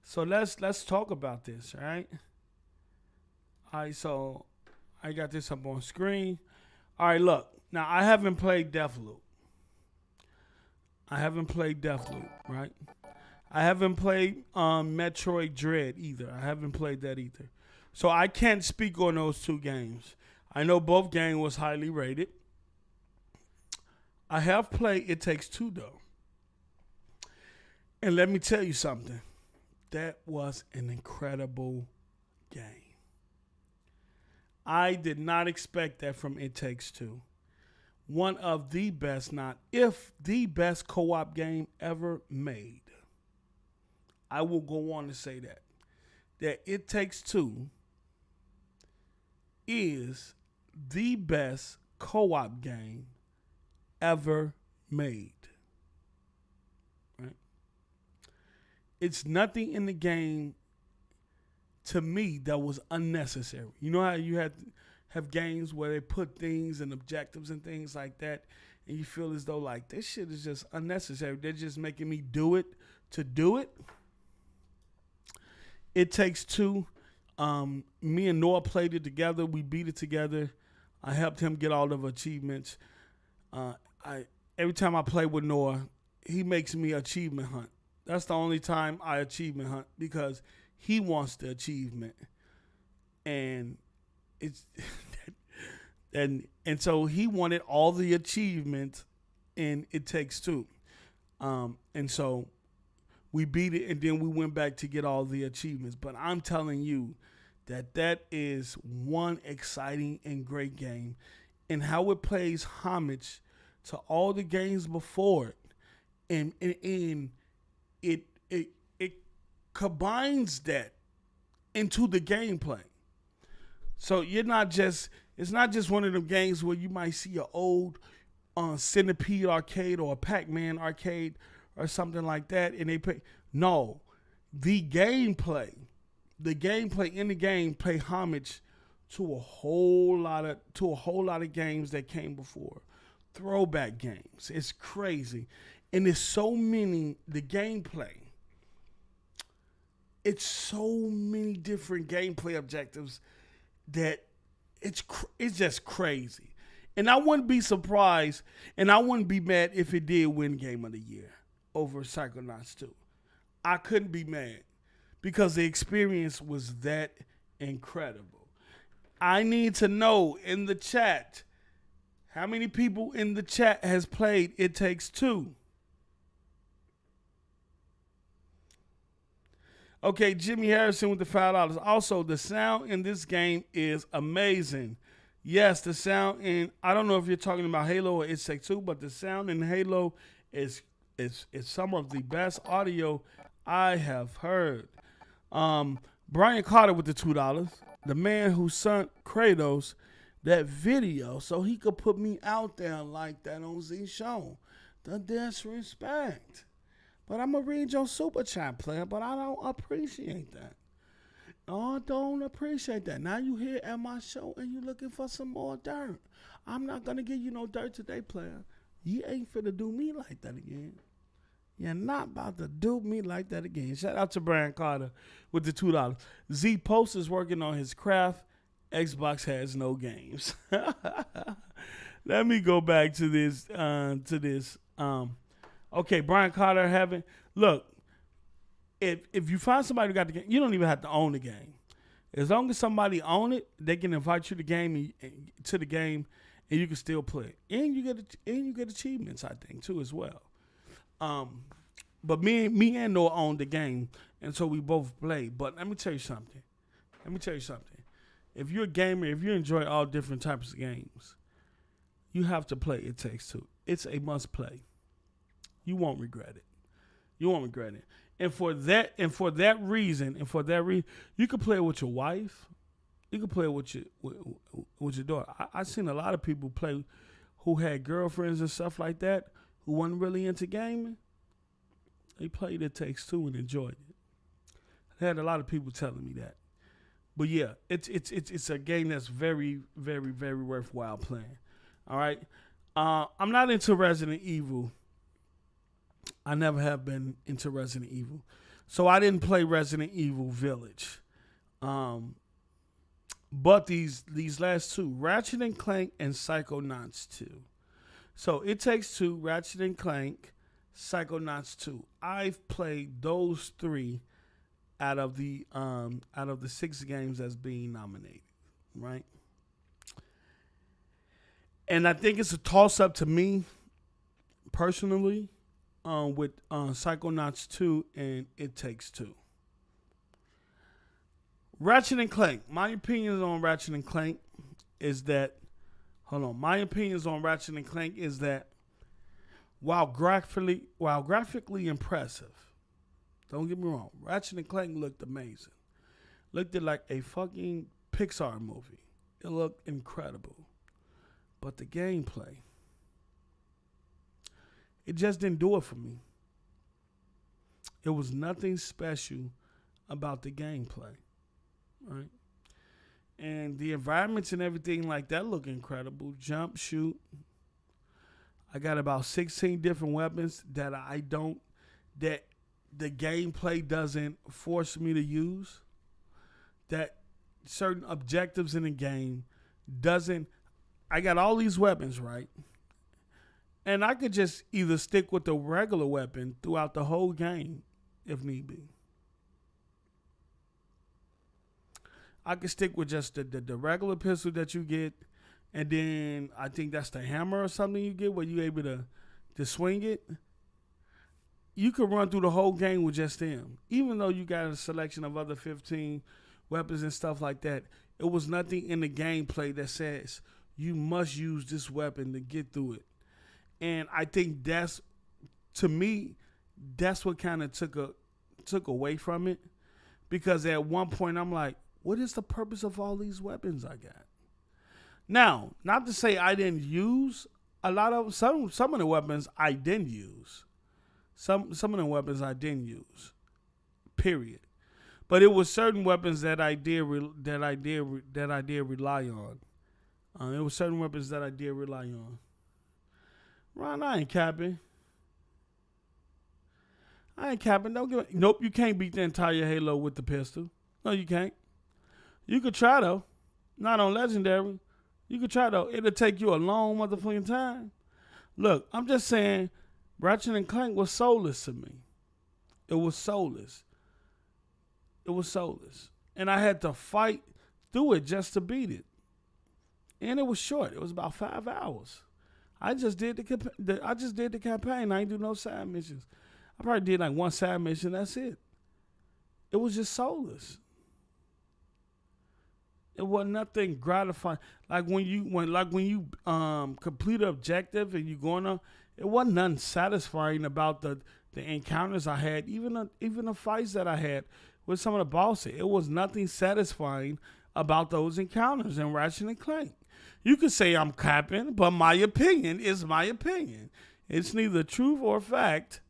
So let's talk about this, right? All right, so I got this up on screen. All right, look. Now I haven't played Deathloop. Right? I haven't played Metroid Dread either. I haven't played that either. So I can't speak on those two games. I know both games was highly rated. I have played It Takes Two though. And let me tell you something. That was an incredible game. I did not expect that from It Takes Two. One of the best, not if the best co-op game ever made. I will go on to say that. That It Takes Two is the best co-op game ever made. Right? It's nothing in the game to me that was unnecessary. You know how you have games where they put things and objectives and things like that, and you feel as though like this shit is just unnecessary. They're just making me do it to do it. It Takes Two. Me and Noah played it together. We beat it together. I helped him get all of the achievements. Every time I play with Noah, he makes me achievement hunt. That's the only time I achievement hunt because he wants the achievement, and it's and so he wanted all the achievements in It Takes Two, and so we beat it, and then we went back to get all the achievements. But I'm telling you that is one exciting and great game, and how it pays homage to all the games before it, and it combines that into the gameplay. So it's not just one of them games where you might see an old Centipede arcade or a Pac-Man arcade or something like that, and they play. No, the gameplay in the game pay homage to a whole lot of games that came before, throwback games. It's crazy, and there's so many the gameplay. It's so many different gameplay objectives that it's just crazy. And I wouldn't be surprised, and I wouldn't be mad if it did win Game of the Year over Psychonauts 2. I couldn't be mad because the experience was that incredible. I need to know in the chat, how many people in the chat has played It Takes Two? Okay, Jimmy Harrison with the $5. Also, the sound in this game is amazing. Yes, the sound in, I don't know if you're talking about Halo or It Takes Two, but the sound in Halo is some of the best audio I have heard. Brian Carter with the $2. The man who sent Kratos that video so he could put me out there like that on Z Show. The disrespect. But I'm going to read your super chat, player, but I don't appreciate that. I don't appreciate that. Now you here at my show and you looking for some more dirt. I'm not going to give you no dirt today, player. You ain't finna do me like that again. You're not about to do me like that again. Shout out to Brian Carter with the $2. Z Post is working on his craft. Xbox has no games. Let me go back to this. Okay, Brian Carter look, if you find somebody who got the game, you don't even have to own the game. As long as somebody own it, they can invite you to the game and you can still play it. And you get achievements, I think, too, as well. But me and Noah own the game, and so we both play. But let me tell you something. If you're a gamer, if you enjoy all different types of games, you have to play It Takes Two. It's a must play. You won't regret it. And for that reason, you can play it with your wife, You can play it with your daughter. I seen a lot of people play who had girlfriends and stuff like that who weren't really into gaming. They played It Takes Two and enjoyed it. I had a lot of people telling me that. But yeah, it's a game that's very, very, very worthwhile playing. All right. I'm not into Resident Evil. I never have been into Resident Evil. So I didn't play Resident Evil Village. But these last two, Ratchet and Clank and Psychonauts 2. So It Takes Two, Ratchet and Clank, Psychonauts 2. I've played those three out of the 6 games that's being nominated, right? And I think it's a toss-up to me, personally, with Psychonauts 2 and It Takes Two. Ratchet and Clank. My opinions on Ratchet and Clank is that, while graphically impressive, don't get me wrong, Ratchet and Clank looked amazing. Looked like a fucking Pixar movie. It looked incredible. But the gameplay, it just didn't do it for me. It was nothing special about the gameplay, right? And the environments and everything like that look incredible. Jump, shoot. I got about 16 different weapons that that the gameplay doesn't force me to use. That certain objectives in the game doesn't. I got all these weapons, right? And I could just either stick with the regular weapon throughout the whole game, if need be. I could stick with just the regular pistol that you get, and then I think that's the hammer or something you get where you're able to swing it. You could run through the whole game with just them. Even though you got a selection of other 15 weapons and stuff like that, it was nothing in the gameplay that says you must use this weapon to get through it. And I think that's what kind of took away from it. Because at one point I'm like, what is the purpose of all these weapons I got? Now, not to say I didn't use a lot of some of the weapons I didn't use. Some of the weapons I didn't use. Period. But it was certain weapons that I did rely on. It was certain weapons that I did rely on. Ron, I ain't capping. Don't give. Nope, you can't beat the entire Halo with the pistol. No, you can't. You could try though. Not on Legendary. You could try though. It'll take you a long motherfucking time. Look, I'm just saying, Ratchet and Clank was soulless to me. It was soulless. And I had to fight through it just to beat it. And it was short. It was about 5 hours. I just did the campaign. I ain't do no side missions. I probably did like one side mission. That's it. It was just soulless. It wasn't nothing gratifying. Like when you complete an objective and you going on, it wasn't nothing satisfying about the encounters I had, even the fights that I had with some of the bosses. It was nothing satisfying about those encounters in Ratchet and Clank. You could say I'm capping, but my opinion is my opinion. It's neither truth or fact.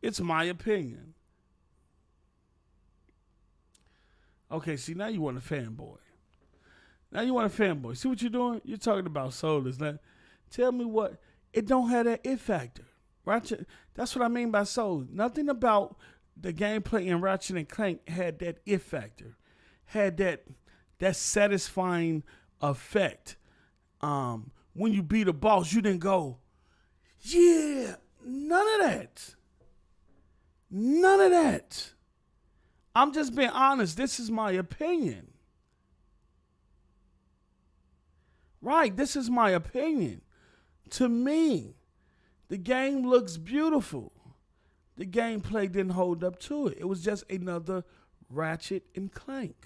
It's my opinion. Okay, see, now you want a fanboy. See what you're doing? You're talking about soulless. Now, tell me what. It don't have that it factor. Ratchet, that's what I mean by soul. Nothing about the gameplay in Ratchet and Clank had that it factor. Had that satisfying effect. When you beat a boss, you didn't go, yeah, none of that. I'm just being honest. This is my opinion. Right, this is my opinion. To me, the game looks beautiful. The gameplay didn't hold up to it. It was just another Ratchet and Clank.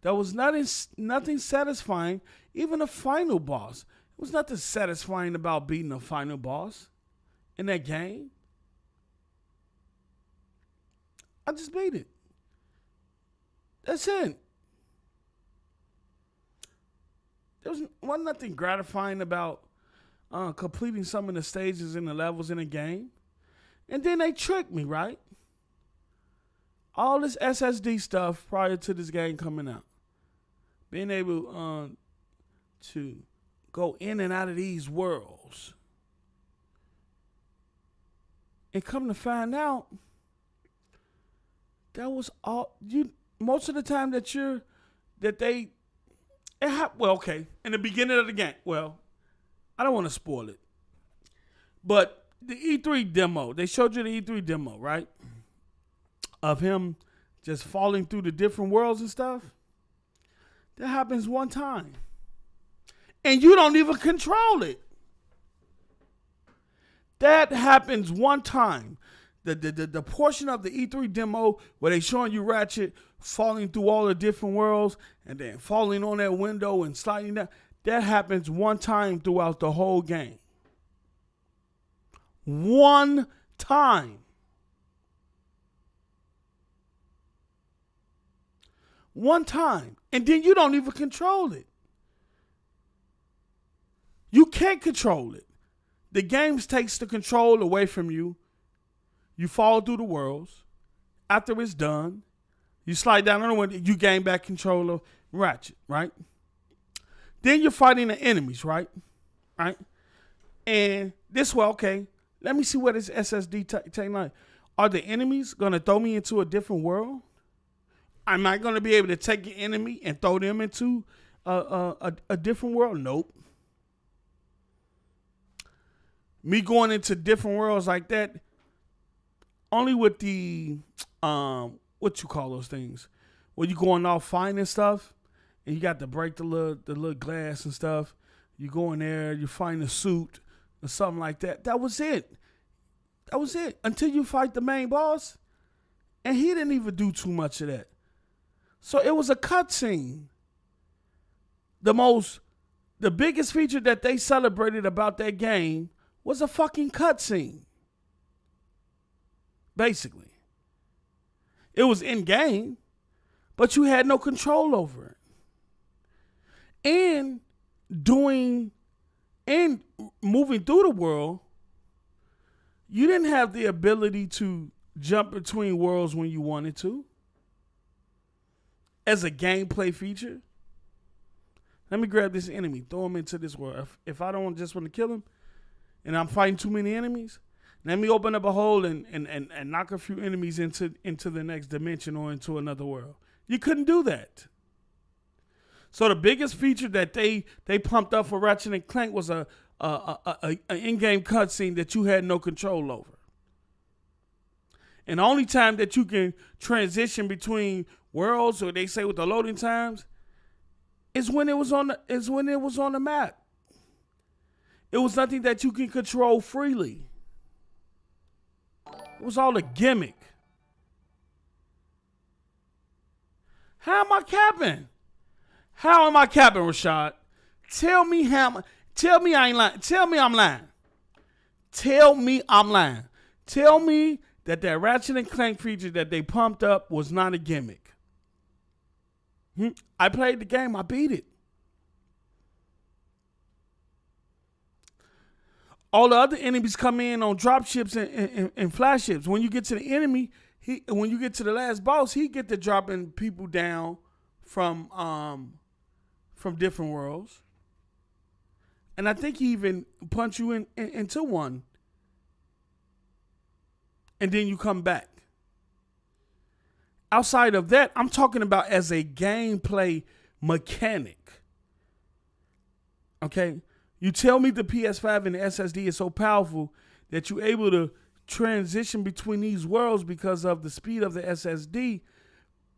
There was nothing satisfying, even a final boss. There was nothing satisfying about beating a final boss in that game. I just beat it. That's it. wasn't nothing gratifying about completing some of the stages and the levels in the game. And then they tricked me, right? All this SSD stuff prior to this game coming out. Being able to go in and out of these worlds. And come to find out, that was all most of the time well, okay, in the beginning of the game, well, I don't want to spoil it, but the E3 demo, they showed you the E3 demo, right? Of him just falling through the different worlds and stuff. That happens one time. And you don't even control it. That happens one time. The portion of the E3 demo where they showing you Ratchet falling through all the different worlds and then falling on that window and sliding down, that happens one time throughout the whole game. One time. One time. And then you don't even control it. You can't control it. The game takes the control away from you. You fall through the worlds. After it's done, you slide down on the window, you gain back control of Ratchet, right? Then you're fighting the enemies, right? Right? And this way, okay, let me see what this SSD technology. Are the enemies going to throw me into a different world? Am I going to be able to take an enemy and throw them into a different world? Nope. Me going into different worlds like that, only with the, what you call those things? When you going off finding stuff, and you got to break the little glass and stuff. You go in there, you find a suit or something like that. That was it. That was it. Until you fight the main boss, and he didn't even do too much of that. So it was a cutscene. The biggest feature that they celebrated about that game was a fucking cutscene. Basically. It was in game, but you had no control over it. And moving through the world, you didn't have the ability to jump between worlds when you wanted to. As a gameplay feature. Let me grab this enemy, throw him into this world. If I don't just want to kill him, and I'm fighting too many enemies, let me open up a hole and knock a few enemies into the next dimension or into another world. You couldn't do that. So the biggest feature that they pumped up for Ratchet and Clank was an in-game cutscene that you had no control over. And the only time that you can transition between worlds, or they say with the loading times, is when it was on the map. It was nothing that you can control freely. It was all a gimmick. How am I capping? How am I capping, Rashad? Tell me I ain't lying. Tell me I'm lying. Tell me I'm lying. Tell me that Ratchet and Clank feature that they pumped up was not a gimmick. I played the game. I beat it. All the other enemies come in on drop ships and flash ships. When you get to the enemy, when you get to the last boss, he get to dropping people down from different worlds. And I think he even punch you into one. And then you come back. Outside of that, I'm talking about as a gameplay mechanic. Okay? You tell me the PS5 and the SSD is so powerful that you're able to transition between these worlds because of the speed of the SSD,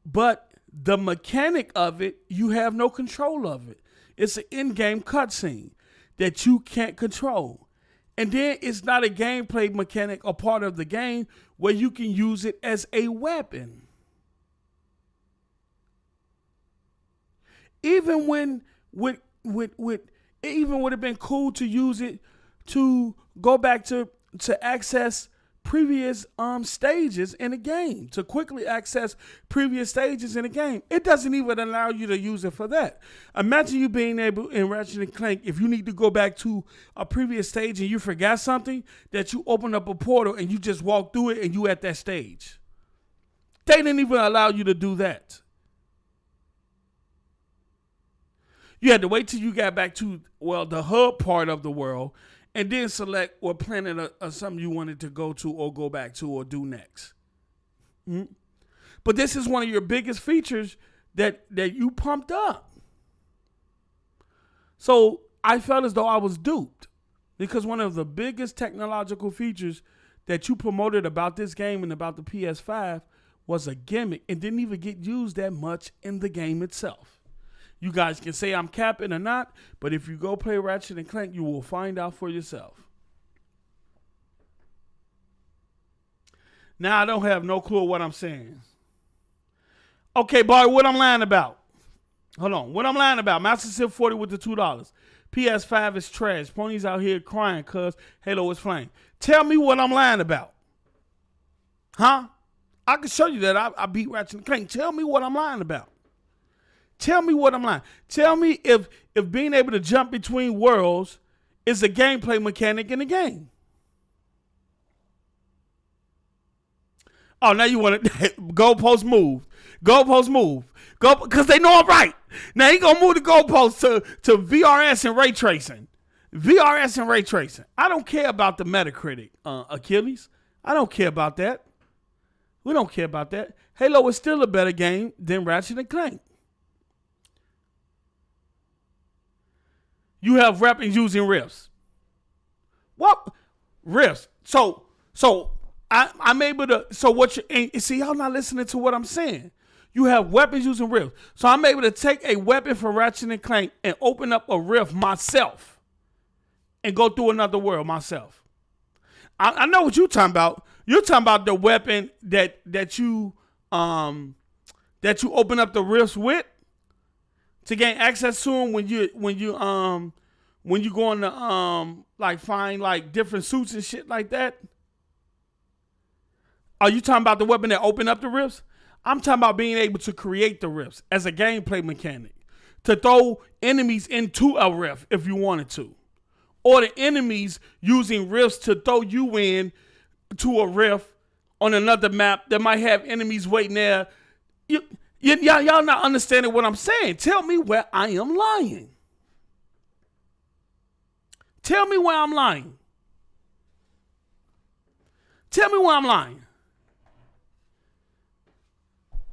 but the mechanic of it, you have no control of it. It's an in-game cutscene that you can't control. And then it's not a gameplay mechanic or part of the game where you can use it as a weapon. Even when it even would have been cool to use it to go back to access previous stages in a game, to quickly access previous stages in a game. It doesn't even allow you to use it for that. Imagine you being able in Ratchet and Clank, if you need to go back to a previous stage and you forgot something, that you open up a portal and you just walk through it and you at that stage. They didn't even allow you to do that. You had to wait till you got back to, well, the hub part of the world, and then select what planet or something you wanted to go to or go back to or do next. Mm-hmm. But this is one of your biggest features that you pumped up. So I felt as though I was duped, because one of the biggest technological features that you promoted about this game and about the PS5 was a gimmick and didn't even get used that much in the game itself. You guys can say I'm capping or not, but if you go play Ratchet and Clank, you will find out for yourself. Now I don't have no clue what I'm saying. Okay, boy, what I'm lying about? Hold on, what I'm lying about? Master Civ 40 with the $2. PS5 is trash. Pony's out here crying cause Halo is flame. Tell me what I'm lying about. Huh? I can show you that I beat Ratchet and Clank. Tell me what I'm lying about. Tell me what I'm lying. Tell me if being able to jump between worlds is a gameplay mechanic in the game. Oh, now you want to goalpost move. Goalpost move. Go, because they know I'm right. Now he gonna move the goalpost to VRS and ray tracing. VRS and ray tracing. I don't care about the Metacritic, Achilles. I don't care about that. We don't care about that. Halo is still a better game than Ratchet and Clank. You have weapons using rifts. What? Rifts. So I'm able to, so what you, see, y'all not listening to what I'm saying. You have weapons using rifts. So I'm able to take a weapon from Ratchet and Clank and open up a rift myself and go through another world myself. I know what you're talking about. You're talking about the weapon that you open up the rifts with to gain access to them when you go on to like find like different suits and shit like that. Are you talking about the weapon that open up the rifts? I'm talking about being able to create the rifts as a gameplay mechanic, to throw enemies into a rift if you wanted to, or the enemies using rifts to throw you in to a rift on another map that might have enemies waiting there. Y'all not understanding what I'm saying. Tell me where I am lying. Tell me where I'm lying. Tell me where I'm lying.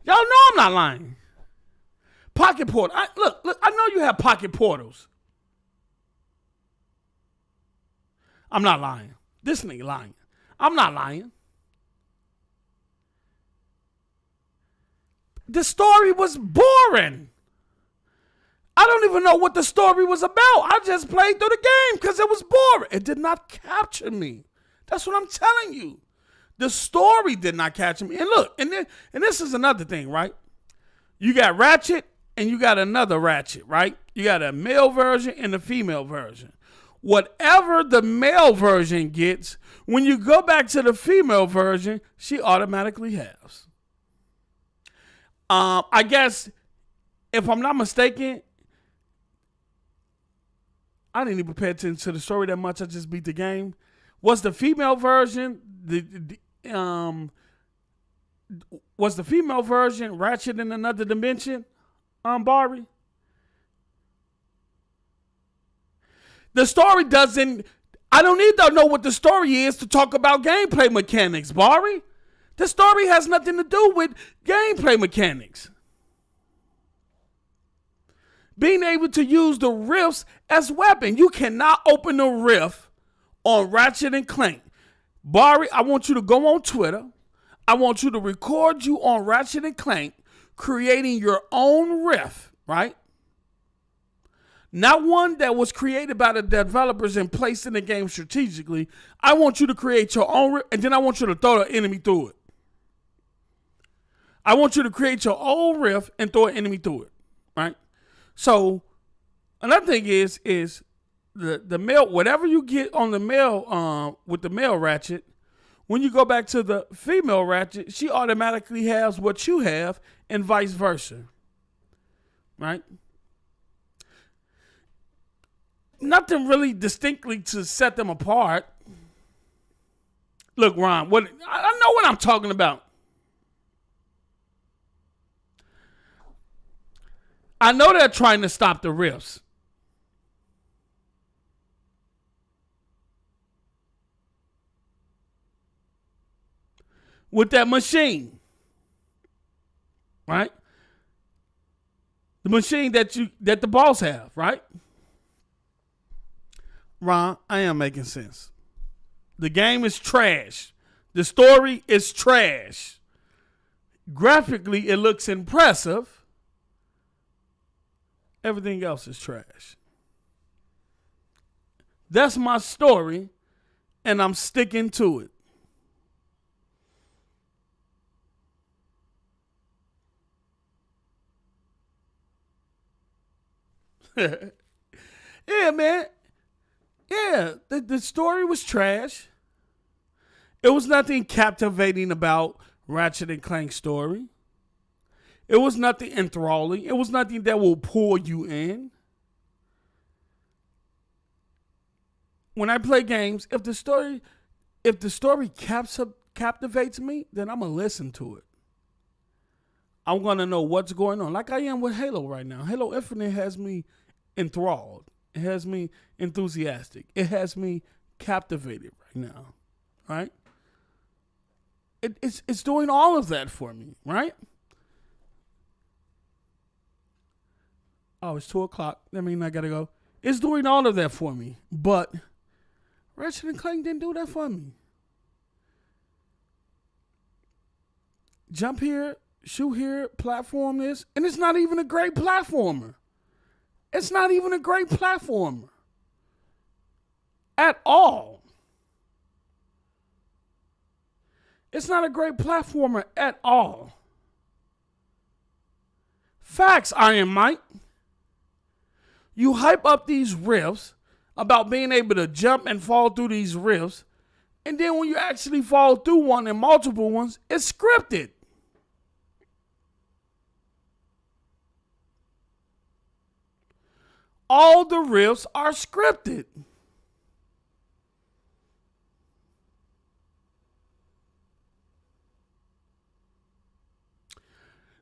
Y'all know I'm not lying. Pocket portal. Look, I know you have pocket portals. I'm not lying. This nigga lying. I'm not lying. The story was boring. I don't even know what the story was about. I just played through the game because it was boring. It did not capture me. That's what I'm telling you. The story did not capture me. And look, and this is another thing, right? You got Ratchet and you got another Ratchet, right? You got a male version and a female version. Whatever the male version gets, when you go back to the female version, she automatically has. I guess, if I'm not mistaken, I didn't even pay attention to the story that much. I just beat the game. Was the female version was the female version Ratchet in another dimension? Bari? The story doesn't. I don't need to know what the story is to talk about gameplay mechanics, Bari. The story has nothing to do with gameplay mechanics. Being able to use the rifts as weapon. You cannot open a rift on Ratchet and Clank. Bari, I want you to go on Twitter. I want you to record you on Ratchet and Clank creating your own rift, right? Not one that was created by the developers and placed in the game strategically. I want you to create your own rift, and then I want you to throw the enemy through it. I want you to create your own rift and throw an enemy through it, right? So another thing is the male, whatever you get on the male with the male Ratchet When you go back to the female Ratchet, she automatically has what you have and vice versa. Right? Nothing really distinctly to set them apart. Look, Ron, I know what I'm talking about. I know they're trying to stop the rifts. With that machine. Right? The machine that the boss have, right? Ron, I am making sense. The game is trash. The story is trash. Graphically, it looks impressive. Everything else is trash. That's my story, and I'm sticking to it. Yeah, man. Yeah, the story was trash. It was nothing captivating about Ratchet and Clank story. It was nothing enthralling. It was nothing that will pull you in. When I play games, if the story captivates me, then I'm gonna listen to it. I'm gonna know what's going on, like I am with Halo right now. Halo Infinite has me enthralled. It has me enthusiastic. It has me captivated right now, right? It's doing all of that for me, right? Oh, it's 2:00. That means I gotta go. It's doing all of that for me, but Ratchet and Clank didn't do that for me. Jump here, shoot here, platform this, and it's not even a great platformer. It's not even a great platformer at all. It's not a great platformer at all. Facts, Iron Mike. You hype up these rifts about being able to jump and fall through these rifts, and then when you actually fall through one and multiple ones, it's scripted. All the rifts are scripted.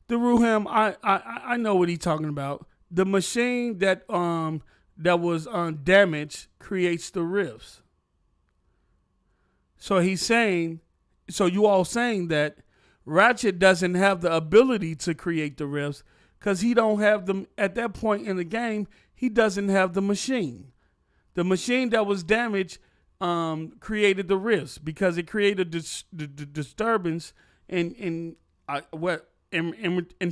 The Ruham, I know what he's talking about. The machine that was damaged creates the rifts. So he's saying, so you all saying that Ratchet doesn't have the ability to create the rifts because he don't have them at that point in the game. He doesn't have the machine. The machine that was damaged created the rifts because it created the disturbance in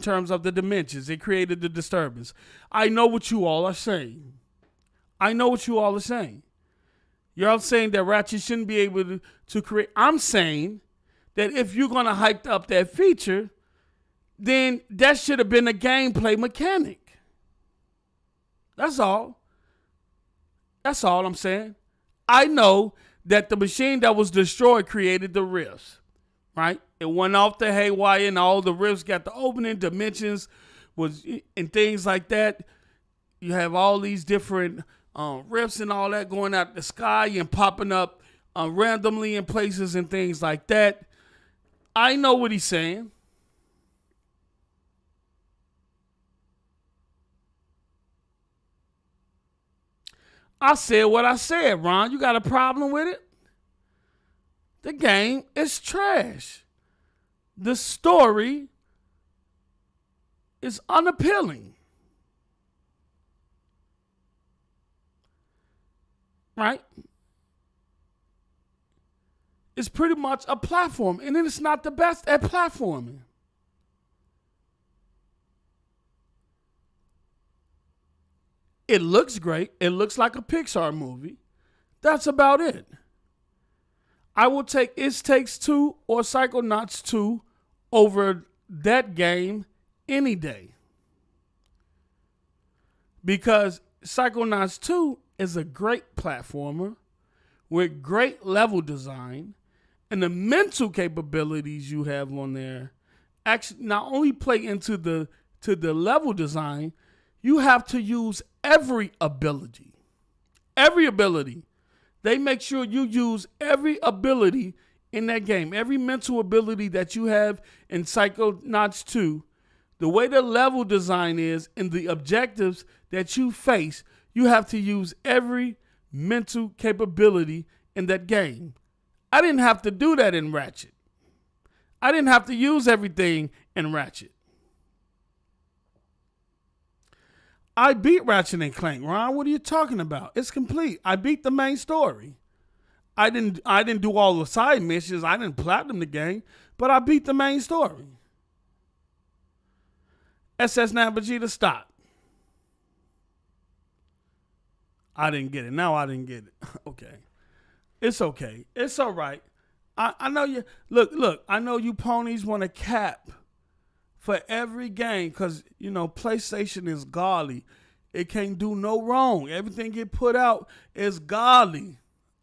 terms of the dimensions. It created the disturbance. I know what you all are saying. You're all saying that Ratchet shouldn't be able to create. I'm saying that if you're going to hype up that feature, then that should have been a gameplay mechanic. That's all. That's all I'm saying. I know that the machine that was destroyed created the rifts, right? It went off the haywire and all the rifts got the opening dimensions and things like that. You have all these different rifts and all that going out the sky and popping up randomly in places and things like that. I know what he's saying. I said what I said, Ron. You got a problem with it? The game is trash. The story is unappealing. Right? It's pretty much a platform, and then it's not the best at platforming. It looks great. It looks like a Pixar movie. That's about it. I will take It Takes Two or Psychonauts 2 over that game any day. Because Psychonauts 2 is a great platformer with great level design And the mental capabilities you have on there actually not only play into the level design, you have to use every ability. Every ability. They make sure you use every ability in that game. Every mental ability that you have in Psychonauts 2, the way the level design is and the objectives that you face, you have to use every mental capability in that game. I didn't have to do that in Ratchet. I didn't have to use everything in Ratchet. I beat Ratchet and Clank, Ron. What are you talking about? It's complete. I beat the main story. I didn't do all the side missions. I didn't platinum the game, but I beat the main story. SS Vegeta, stop. I didn't get it. Now I didn't get it. Okay. It's okay. It's all right. I know you. Look. I know you ponies want to cap for every game because, you know, PlayStation is godly. It can't do no wrong. Everything get put out is godly.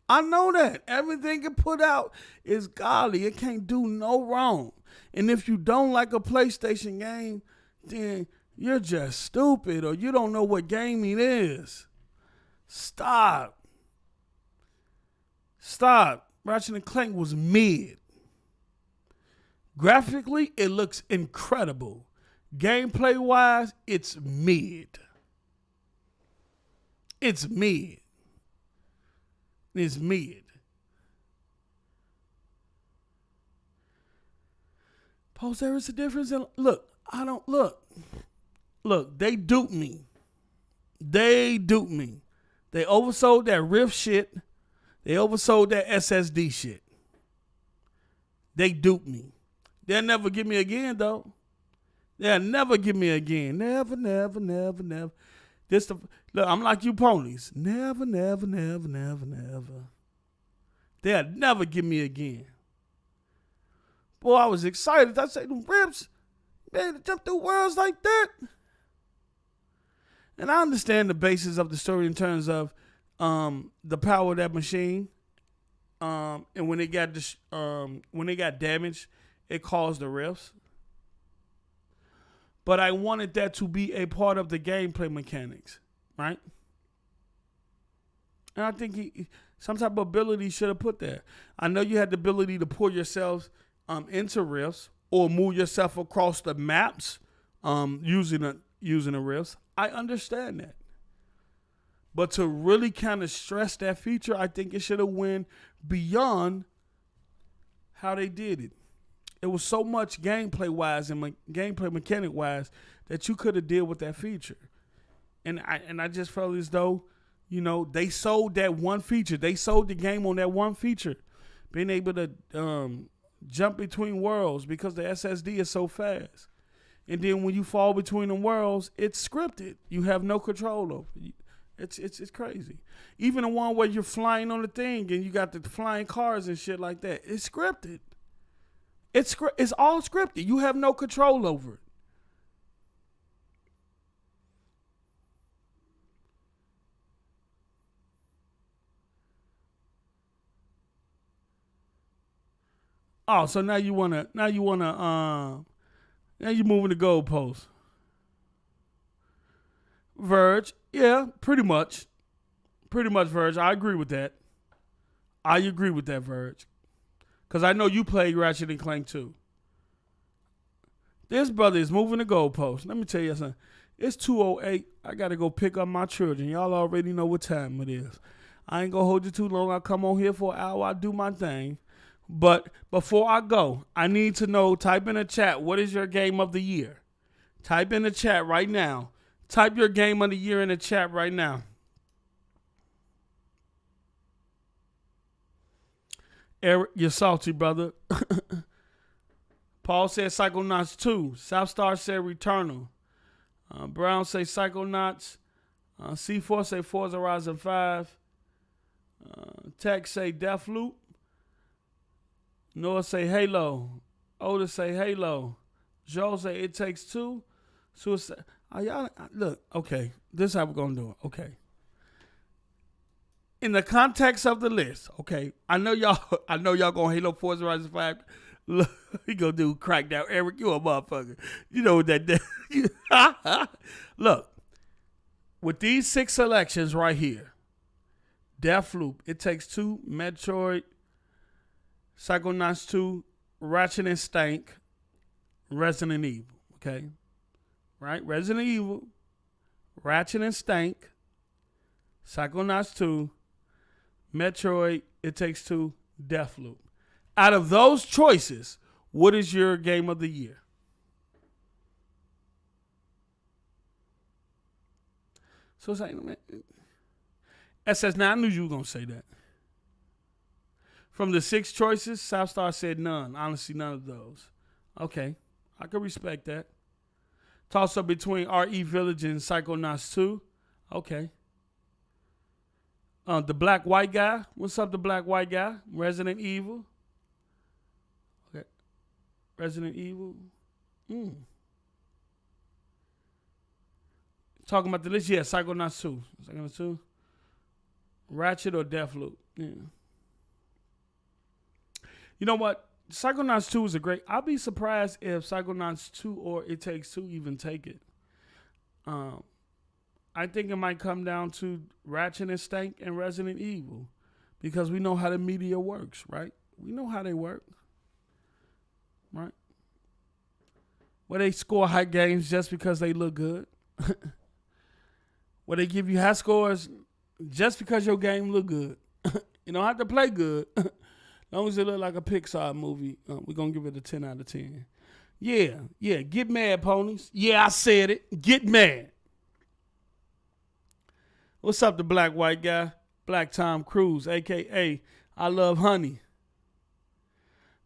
I know that. Everything get put out is godly. It can't do no wrong. And if you don't like a PlayStation game, then you're just stupid or you don't know what gaming is. Stop. Ratchet and Clank was mid. Graphically, it looks incredible. Gameplay-wise, it's mid. It's mid. It's mid. Post, there is a difference in... Look, they duped me. They oversold that Rift shit. They oversold that SSD shit. They duped me. They'll never give me again, though. They'll never give me again. Never. Look, I'm like you ponies. Never. They'll never give me again. Boy, I was excited. I said, them rips, man, to jump through worlds like that. And I understand the basis of the story in terms of the power of that machine. And when it got damaged, it caused the rifts. But I wanted that to be a part of the gameplay mechanics, right? And I think some type of ability should have put there. I know you had the ability to pour yourselves into rifts or move yourself across the maps using the rifts. I understand that. But to really kind of stress that feature, I think it should have went beyond how they did it. It was so much gameplay-wise and gameplay mechanic-wise that you could have dealt with that feature. And I just felt as though, you know, they sold that one feature. They sold the game on that one feature. Being able to jump between worlds because the SSD is so fast. And then when you fall between the worlds, it's scripted. You have no control over it. It's crazy. Even the one where you're flying on the thing and you got the flying cars and shit like that. It's scripted. It's all scripted. You have no control over it. Oh, so now you're moving the goalpost. Verge, yeah, pretty much. Verge. I agree with that. Verge. Because I know you played Ratchet and Clank too. This brother is moving the goalpost. Let me tell you something. It's 2:08. I got to go pick up my children. Y'all already know what time it is. I ain't going to hold you too long. I come on here for an hour. I do my thing. But before I go, I need to know, type in the chat, what is your game of the year? Type in the chat right now. Type your game of the year in the chat right now. Eric, you're salty, brother. Paul said Psychonauts 2. Southstar said Returnal. Brown say Psychonauts. C4 say Forza Horizon 5. Tech say Deathloop. Noah say Halo. Otis say Halo. Joe say It Takes Two. Suicide. Y'all, look, okay. This is how we're going to do it. Okay. in the context of the list, okay, I know y'all gonna hate on Forza Horizon 5. Look, he gonna do Crackdown. Eric, you a motherfucker. You know what that Look, with these 6 selections right here, Deathloop, It Takes Two, Metroid, Psychonauts 2, Ratchet and Clank, Resident Evil, okay? Right? Resident Evil, Ratchet and Clank, Psychonauts 2, Metroid, It Takes Two, Deathloop. Out of those choices, what is your game of the year? So it's like, man, SS9, I knew you were going to say that. From the 6 choices, Southstar said none. Honestly, none of those. Okay, I can respect that. Toss up between RE Village and Psychonauts 2. Okay. The Black White Guy. What's up, the Black White Guy? Resident Evil. Okay. Resident Evil. Talking about the list, yeah, Psychonauts 2. Psychonauts 2. Ratchet or Deathloop. Yeah. You know what? Psychonauts 2 is a great. I'll be surprised if Psychonauts 2 or It Takes Two even take it. I think it might come down to Ratchet and Clank and Resident Evil because we know how the media works, right? We know how they work, right? Where they score high games just because they look good. Where they give you high scores just because your game look good. You don't have to play good. As long as it look like a Pixar movie, we're going to give it a 10 out of 10. Yeah, get mad, ponies. Yeah, I said it. Get mad. What's up, the Black White Guy? Black Tom Cruise, a.k.a. I Love Honey.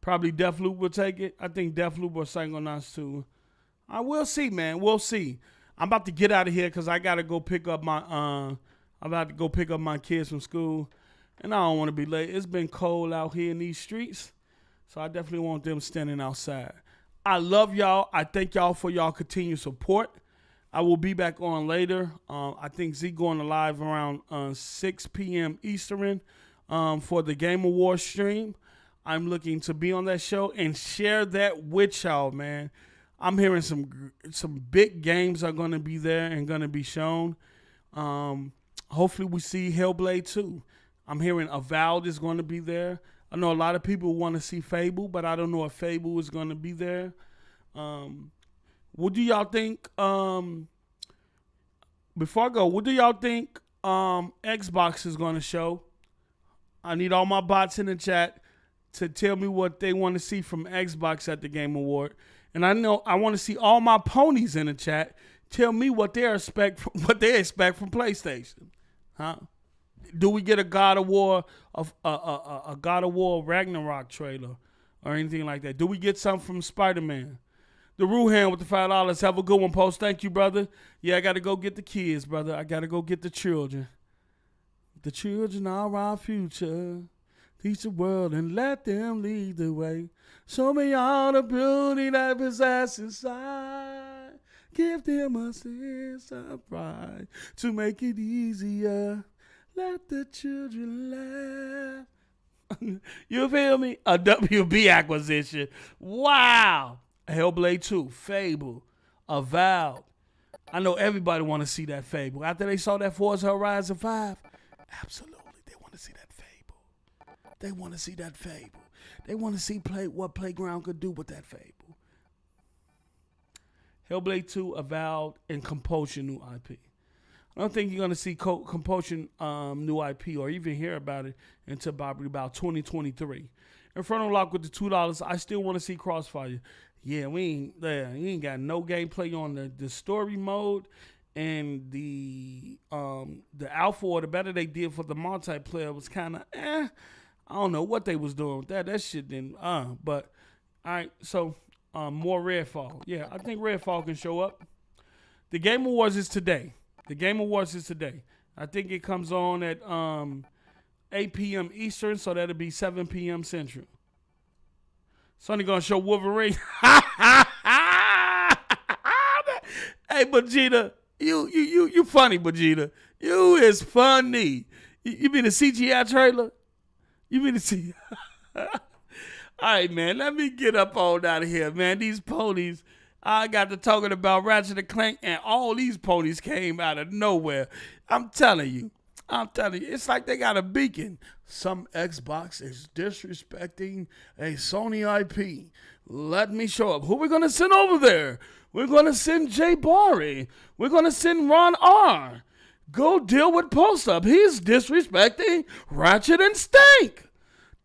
Probably Deathloop will take it. I think Deathloop or Psychonauts 2. I will see, man. We'll see. I'm about to get out of here because I got to go pick up my I'm about to go pick up my kids from school. And I don't want to be late. It's been cold out here in these streets. So I definitely want them standing outside. I love y'all. I thank y'all for y'all continued support. I will be back on later. I think Z going to live around 6 p.m. Eastern for the Game Awards stream. I'm looking to be on that show and share that with y'all, man. I'm hearing some big games are going to be there and going to be shown. Hopefully we see Hellblade 2. I'm hearing Avowed is going to be there. I know a lot of people want to see Fable, but I don't know if Fable is going to be there. What do y'all think? Before I go, what do y'all think Xbox is going to show? I need all my bots in the chat to tell me what they want to see from Xbox at the Game Award. And I know I want to see all my ponies in the chat tell me what they expect from PlayStation. Huh? Do we get a God of War a God of War Ragnarok trailer or anything like that? Do we get something from Spider-Man? The Ruhan with the $5. Have a good one, Post. Thank you, brother. Yeah, I got to go get the kids, brother. I got to go get the children. The children are our future. Teach the world and let them lead the way. Show me all the beauty that possess inside. Give them a sense of pride to make it easier. Let the children laugh. You feel me? A WB acquisition. Wow. Hellblade 2, Fable, Avowed. I know everybody want to see that Fable. After they saw that Forza Horizon 5, absolutely, they want to see that Fable. They want to see that Fable. They want to see what Playground could do with that Fable. Hellblade 2, Avowed, and Compulsion new IP. I don't think you're going to see Compulsion new IP or even hear about it until probably about 2023. Inferno Lock with the $2. I still want to see Crossfire. Yeah, we ain't got no gameplay on the story mode, and the alpha or the beta they did for the multiplayer was kind of I don't know what they was doing with that. That shit didn't but all right. So more Redfall. Yeah, I think Redfall can show up. The Game Awards is today. I think it comes on at 8 p.m. Eastern, so that'll be 7 p.m. Central. Sonny gonna show Wolverine. Hey, Vegeta, you funny, Vegeta. You is funny. You mean the CGI trailer? You mean the CGI? All right, man. Let me get up on out of here, man. These ponies. I got to talking about Ratchet and Clank, and all these ponies came out of nowhere. I'm telling you, it's like they got a beacon. Some Xbox is disrespecting a Sony IP. Let me show up. Who we gonna send over there? We're gonna send Jay Barry. We're gonna send Ron R. Go deal with Post Up. He's disrespecting Ratchet and Stank.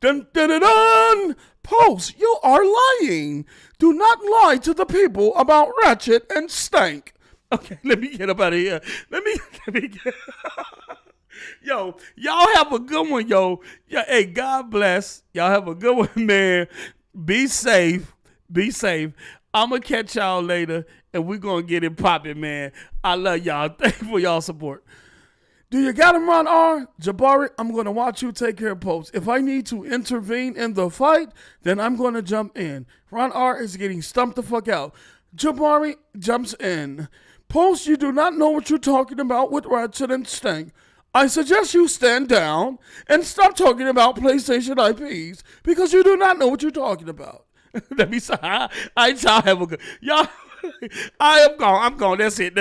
Dun dun dun dun. Post, you are lying. Do not lie to the people about Ratchet and Stank. Okay, let me get up out of here. Let me get. Yo, y'all have a good one, yo. Yeah, hey, God bless. Y'all have a good one, man. Be safe. Be safe. I'm going to catch y'all later, and we're going to get it popping, man. I love y'all. Thank you for y'all support. Do you got him, Ron R? Jabari, I'm going to watch you take care of Post. If I need to intervene in the fight, then I'm going to jump in. Ron R is getting stumped the fuck out. Jabari jumps in. Post, you do not know what you're talking about with Ratchet and Stank. I suggest you stand down and stop talking about PlayStation IPs because you do not know what you're talking about. Let me say, y'all have a good, y'all, I am gone. I'm gone. That's it.